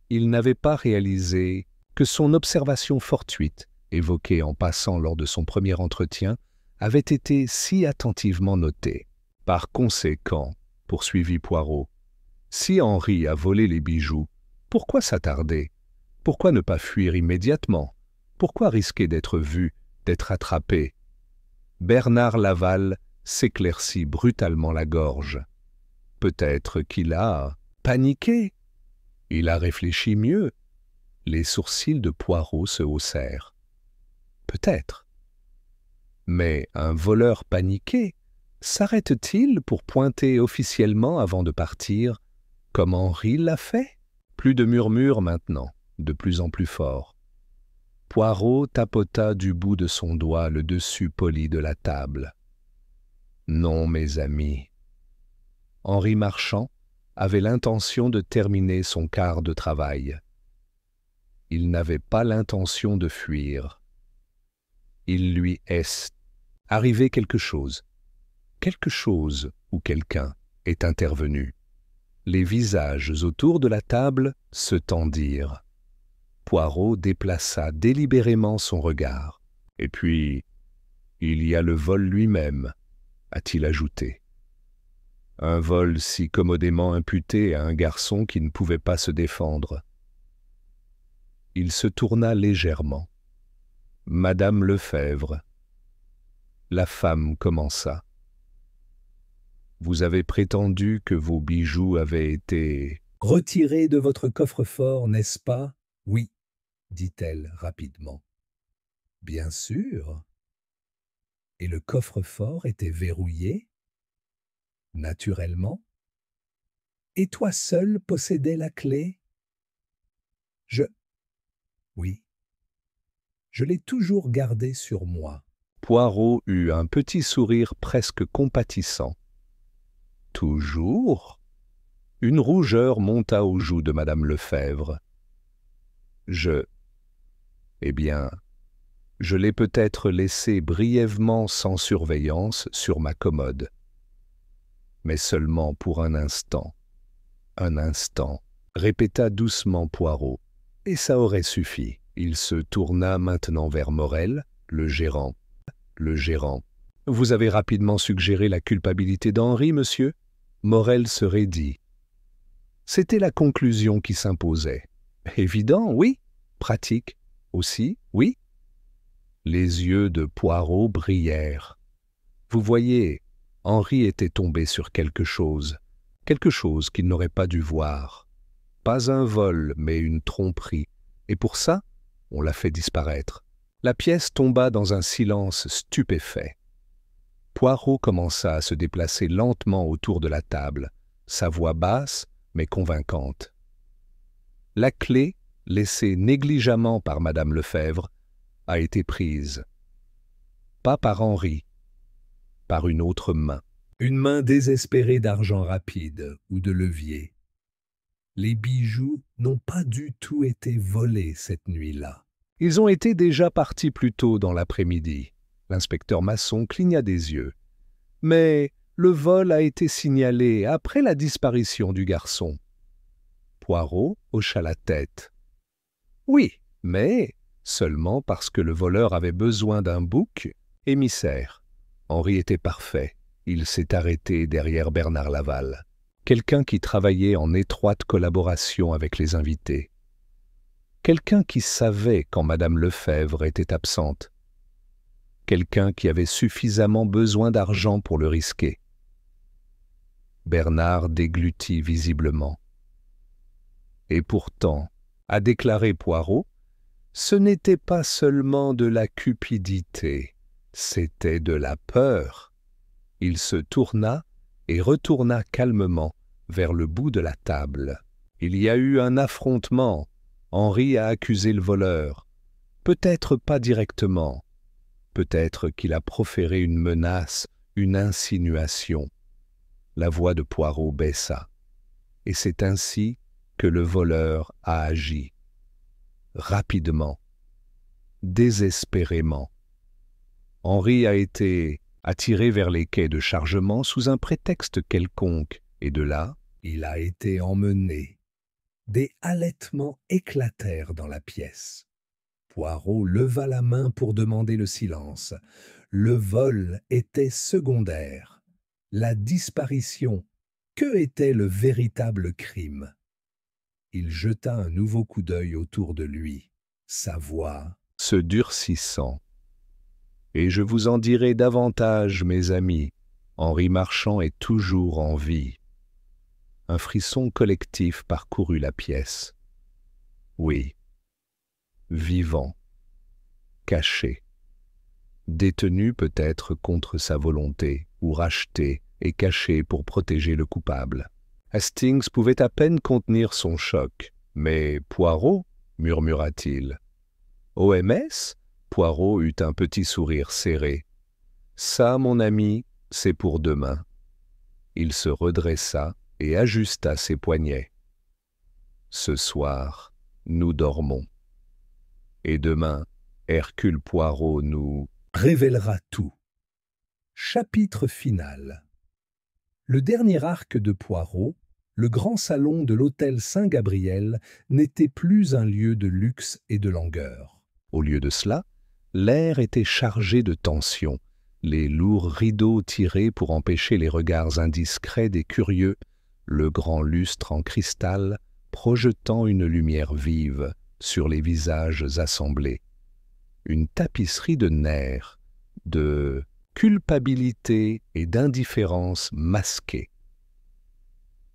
Il n'avait pas réalisé que son observation fortuite, évoquée en passant lors de son premier entretien, avait été si attentivement notée. Par conséquent, poursuivit Poirot, si Henri a volé les bijoux, pourquoi s'attarder? Pourquoi ne pas fuir immédiatement? Pourquoi risquer d'être vu, d'être attrapé? Bernard Laval s'éclaircit brutalement la gorge. Peut-être qu'il a paniqué. Il a réfléchi mieux. Les sourcils de Poirot se haussèrent. Peut-être. Mais un voleur paniqué s'arrête-t-il pour pointer officiellement avant de partir, comme Henri l'a fait? Plus de murmures maintenant, de plus en plus fort. Poirot tapota du bout de son doigt le dessus poli de la table. Non, mes amis. Henri Marchand avait l'intention de terminer son quart de travail. Il n'avait pas l'intention de fuir. Il lui est arrivé quelque chose ou quelqu'un est intervenu. Les visages autour de la table se tendirent. Poirot déplaça délibérément son regard. « Et puis, il y a le vol lui-même, » a-t-il ajouté. Un vol si commodément imputé à un garçon qui ne pouvait pas se défendre. Il se tourna légèrement. « Madame Lefebvre. » La femme commença. « Vous avez prétendu que vos bijoux avaient été... » « Retirés de votre coffre-fort, n'est-ce pas? » ?»« Oui, » dit-elle rapidement. « Bien sûr. » »« Et le coffre-fort était verrouillé? » »« Naturellement. »« Et toi seul possédais la clé? » ?»« Oui. Je l'ai toujours gardée sur moi. » Poirot eut un petit sourire presque compatissant. « Toujours ?» Une rougeur monta aux joues de madame Lefebvre. Eh bien, je l'ai peut-être laissé brièvement sans surveillance sur ma commode. Mais seulement pour un instant. Un instant, répéta doucement Poirot, et ça aurait suffi. Il se tourna maintenant vers Morel, le gérant. « Vous avez rapidement suggéré la culpabilité d'Henri, monsieur ?» Morel se raidit. C'était la conclusion qui s'imposait. « Évident, oui. Pratique, aussi, oui. » Les yeux de Poirot brillèrent. Vous voyez, Henri était tombé sur quelque chose qu'il n'aurait pas dû voir. Pas un vol, mais une tromperie. Et pour ça, on l'a fait disparaître. La pièce tomba dans un silence stupéfait. Poirot commença à se déplacer lentement autour de la table, sa voix basse mais convaincante. La clé, laissée négligemment par madame Lefebvre, a été prise. Pas par Henri, par une autre main. Une main désespérée d'argent rapide ou de levier. Les bijoux n'ont pas du tout été volés cette nuit-là. Ils ont été déjà partis plus tôt dans l'après-midi. L'inspecteur Masson cligna des yeux. Mais le vol a été signalé après la disparition du garçon. Poirot hocha la tête. Oui, mais seulement parce que le voleur avait besoin d'un bouc émissaire. Henri était parfait. Il s'est arrêté derrière Bernard Laval, quelqu'un qui travaillait en étroite collaboration avec les invités. Quelqu'un qui savait quand Madame Lefebvre était absente. Quelqu'un qui avait suffisamment besoin d'argent pour le risquer. Bernard déglutit visiblement. Et pourtant, a déclaré Poirot, ce n'était pas seulement de la cupidité, c'était de la peur. Il se tourna et retourna calmement vers le bout de la table. Il y a eu un affrontement. Henri a accusé le voleur. Peut-être pas directement. Peut-être qu'il a proféré une menace, une insinuation. La voix de Poirot baissa. Et c'est ainsi que le voleur a agi. Rapidement. Désespérément. Henri a été attiré vers les quais de chargement sous un prétexte quelconque, et de là, il a été emmené. Des halètements éclatèrent dans la pièce. Poirot leva la main pour demander le silence. Le vol était secondaire. La disparition, que était le véritable crime? Il jeta un nouveau coup d'œil autour de lui, sa voix se durcissant. Et je vous en dirai davantage, mes amis. Henri Marchand est toujours en vie. Un frisson collectif parcourut la pièce. Oui, vivant, caché, détenu peut-être contre sa volonté, ou racheté et caché pour protéger le coupable. Hastings pouvait à peine contenir son choc. Mais Poirot, murmura-t-il. OMS? Poirot eut un petit sourire serré. Ça, mon ami, c'est pour demain. Il se redressa et ajusta ses poignets. Ce soir, nous dormons. Et demain, Hercule Poirot nous révélera tout. Chapitre final. Le dernier arc de Poirot, le grand salon de l'hôtel Saint-Gabriel, n'était plus un lieu de luxe et de langueur. Au lieu de cela, l'air était chargé de tension, les lourds rideaux tirés pour empêcher les regards indiscrets des curieux, le grand lustre en cristal projetant une lumière vive sur les visages assemblés. Une tapisserie de nerfs, de culpabilité et d'indifférence masquée.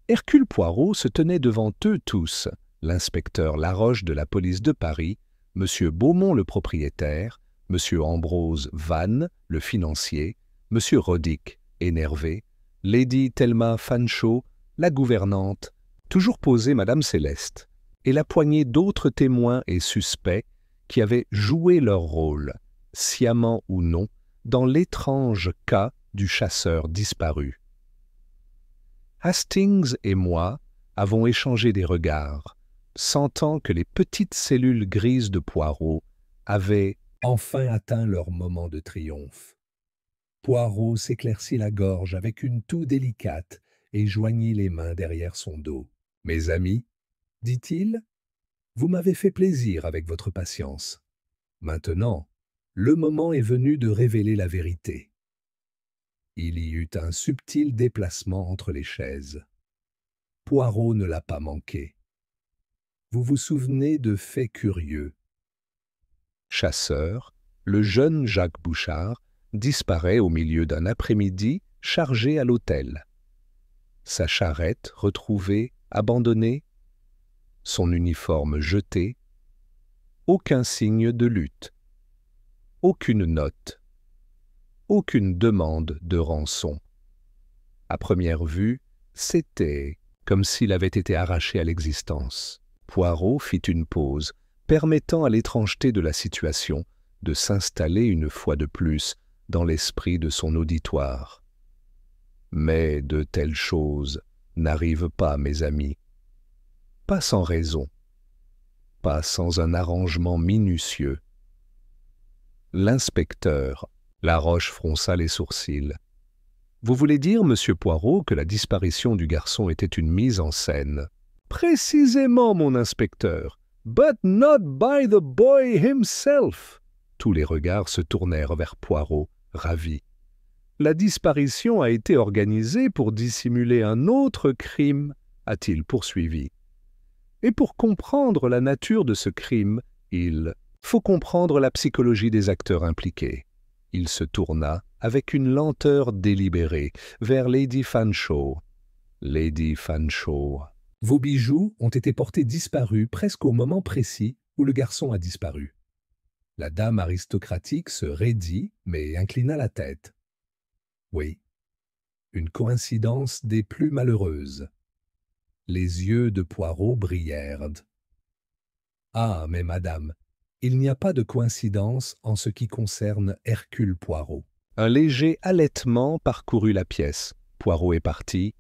Hercule Poirot se tenait devant eux tous, l'inspecteur Laroche de la police de Paris, M. Beaumont le propriétaire, M. Ambrose Vannes le financier, M. Rodic, énervé, Lady Thelma Fanchot, la gouvernante, toujours posée Madame Céleste, et la poignée d'autres témoins et suspects qui avaient joué leur rôle, sciemment ou non, dans l'étrange cas du chasseur disparu. Hastings et moi avons échangé des regards, sentant que les petites cellules grises de Poirot avaient enfin atteint leur moment de triomphe. Poirot s'éclaircit la gorge avec une toux délicate et joignit les mains derrière son dos. « Mes amis, dit-il, vous m'avez fait plaisir avec votre patience. Maintenant, le moment est venu de révéler la vérité. » Il y eut un subtil déplacement entre les chaises. Poirot ne l'a pas manqué. Vous vous souvenez de faits curieux. Chasseur, le jeune Jacques Bouchard disparaît au milieu d'un après-midi chargé à l'hôtel. Sa charrette retrouvée, abandonnée, son uniforme jeté, aucun signe de lutte, aucune note, aucune demande de rançon. À première vue, c'était comme s'il avait été arraché à l'existence. Poirot fit une pause, permettant à l'étrangeté de la situation de s'installer une fois de plus dans l'esprit de son auditoire. Mais de telles choses n'arrivent pas, mes amis. Pas sans raison, pas sans un arrangement minutieux. L'inspecteur Laroche fronça les sourcils. « Vous voulez dire, monsieur Poirot, que la disparition du garçon était une mise en scène ?»« Précisément, mon inspecteur. But not by the boy himself. » Tous les regards se tournèrent vers Poirot, ravi. La disparition a été organisée pour dissimuler un autre crime, a-t-il poursuivi. Et pour comprendre la nature de ce crime, il faut comprendre la psychologie des acteurs impliqués. Il se tourna, avec une lenteur délibérée, vers Lady Fanshawe. Lady Fanshawe. Vos bijoux ont été portés disparus presque au moment précis où le garçon a disparu. La dame aristocratique se raidit, mais inclina la tête. Oui, une coïncidence des plus malheureuses. Les yeux de Poirot brillèrent. Ah, mais madame, il n'y a pas de coïncidence en ce qui concerne Hercule Poirot. Un léger halètement parcourut la pièce. Poirot est parti.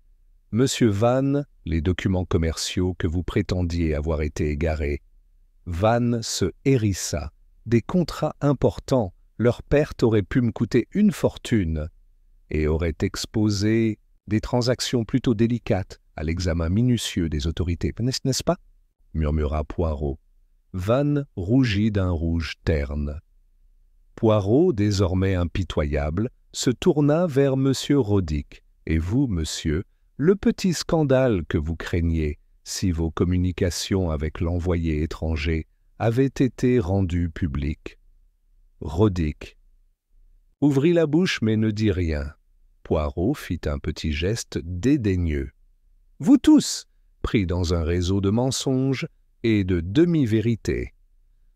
Monsieur Vannes, les documents commerciaux que vous prétendiez avoir été égarés. Vannes se hérissa. Des contrats importants, leur perte aurait pu me coûter une fortune et aurait exposé des transactions plutôt délicates à l'examen minutieux des autorités, n'est-ce pas? Murmura Poirot. Vannes rougit d'un rouge terne. Poirot, désormais impitoyable, se tourna vers monsieur Rodic. Et vous, monsieur, le petit scandale que vous craignez, si vos communications avec l'envoyé étranger avaient été rendues publiques. Rodic ouvrit la bouche mais ne dit rien. Poirot fit un petit geste dédaigneux. Vous tous, pris dans un réseau de mensonges et de demi-vérités,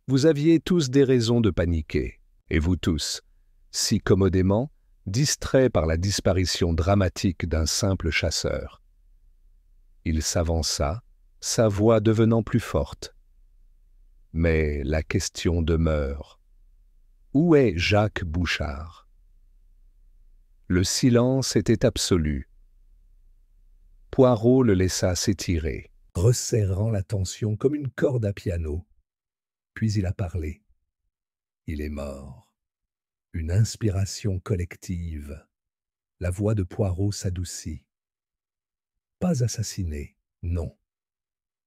vous aviez tous des raisons de paniquer. Et vous tous, si commodément, distraits par la disparition dramatique d'un simple chasseur. Il s'avança, sa voix devenant plus forte. Mais la question demeure. Où est Jacques Bouchard? Le silence était absolu. Poirot le laissa s'étirer, resserrant la tension comme une corde à piano. Puis il a parlé. Il est mort. Une inspiration collective. La voix de Poirot s'adoucit. Pas assassiné, non.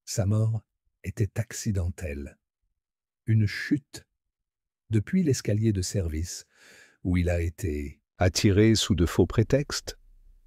Sa mort était accidentelle. Une chute. Depuis l'escalier de service, où il a été attiré sous de faux prétextes.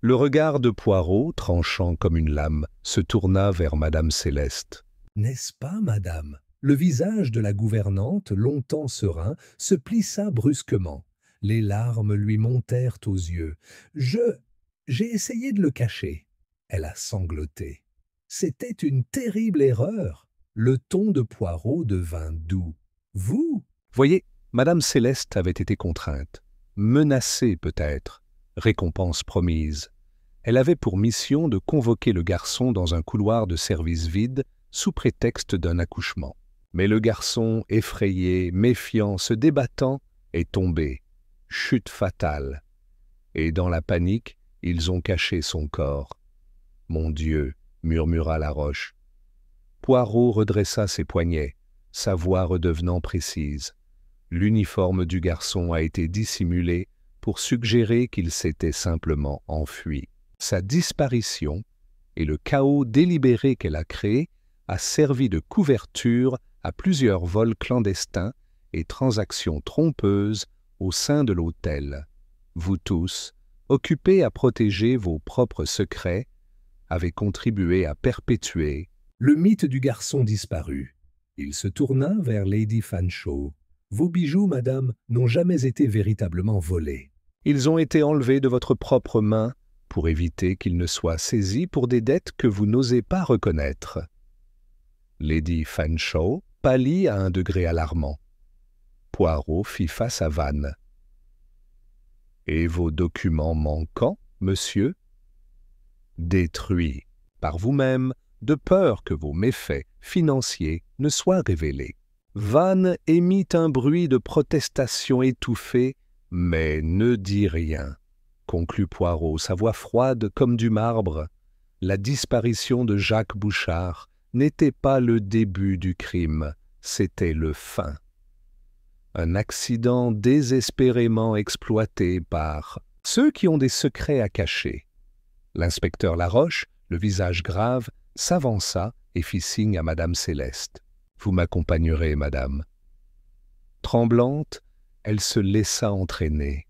Le regard de Poirot, tranchant comme une lame, se tourna vers madame Céleste. « N'est-ce pas, madame ?» Le visage de la gouvernante, longtemps serein, se plissa brusquement. Les larmes lui montèrent aux yeux. « J'ai essayé de le cacher. » Elle a sangloté. C'était une terrible erreur. Le ton de Poirot devint doux. « Vous ?» Voyez, madame Céleste avait été contrainte, menacée peut-être, récompense promise. Elle avait pour mission de convoquer le garçon dans un couloir de service vide sous prétexte d'un accouchement. Mais le garçon, effrayé, méfiant, se débattant, est tombé. Chute fatale. Et dans la panique, ils ont caché son corps. « Mon Dieu !» murmura Laroche. Poirot redressa ses poignets, sa voix redevenant précise. L'uniforme du garçon a été dissimulé pour suggérer qu'il s'était simplement enfui. Sa disparition et le chaos délibéré qu'elle a créé a servi de couverture à plusieurs vols clandestins et transactions trompeuses au sein de l'hôtel. Vous tous, occupés à protéger vos propres secrets, avez contribué à perpétuer le mythe du garçon disparu. Il se tourna vers Lady Fanshawe. « Vos bijoux, madame, n'ont jamais été véritablement volés. Ils ont été enlevés de votre propre main pour éviter qu'ils ne soient saisis pour des dettes que vous n'osez pas reconnaître. » Lady Fanshawe pâlit à un degré alarmant. Poirot fit face à Vannes. « Et vos documents manquants, monsieur ?»« Détruits par vous-même, de peur que vos méfaits financiers ne soient révélés. » Van émit un bruit de protestation étouffé, mais ne dit rien, conclut Poirot, sa voix froide comme du marbre. La disparition de Jacques Bouchard n'était pas le début du crime, c'était le fin. Un accident désespérément exploité par ceux qui ont des secrets à cacher. L'inspecteur Laroche, le visage grave, s'avança et fit signe à Madame Céleste. « Vous m'accompagnerez, madame. » Tremblante, elle se laissa entraîner.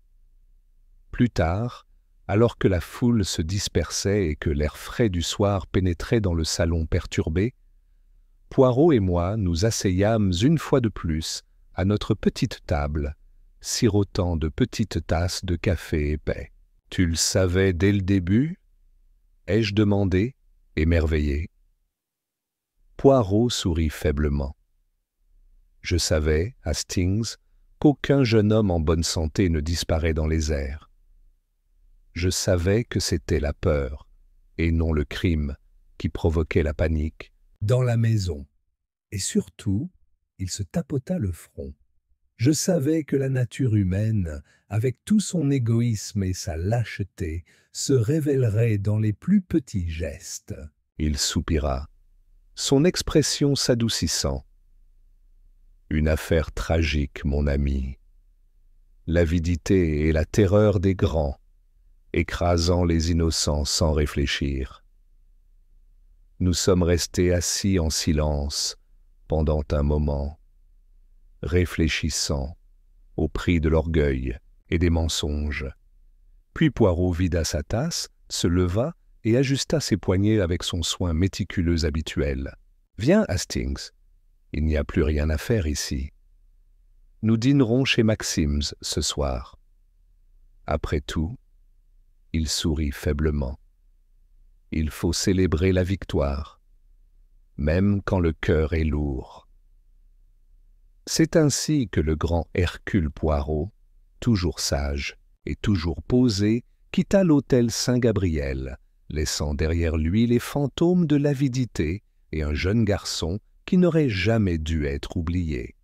Plus tard, alors que la foule se dispersait et que l'air frais du soir pénétrait dans le salon perturbé, Poirot et moi nous asseyâmes une fois de plus à notre petite table, sirotant de petites tasses de café épais. « Tu le savais dès le début ?» ai-je demandé, émerveillé. Poirot sourit faiblement. Je savais, Hastings, qu'aucun jeune homme en bonne santé ne disparaît dans les airs. Je savais que c'était la peur, et non le crime, qui provoquait la panique. Dans la maison. Et surtout, il se tapota le front. Je savais que la nature humaine, avec tout son égoïsme et sa lâcheté, se révélerait dans les plus petits gestes. Il soupira, son expression s'adoucissant. Une affaire tragique, mon ami. L'avidité et la terreur des grands, écrasant les innocents sans réfléchir. Nous sommes restés assis en silence pendant un moment, réfléchissant au prix de l'orgueil et des mensonges. Puis Poirot vida sa tasse, se leva et ajusta ses poignets avec son soin méticuleux habituel. « Viens, Hastings, il n'y a plus rien à faire ici. Nous dînerons chez Maxim's ce soir. » Après tout, il sourit faiblement. Il faut célébrer la victoire, même quand le cœur est lourd. C'est ainsi que le grand Hercule Poirot, toujours sage et toujours posé, quitta l'hôtel Saint-Gabriel, laissant derrière lui les fantômes de l'avidité et un jeune garçon qui n'aurait jamais dû être oublié.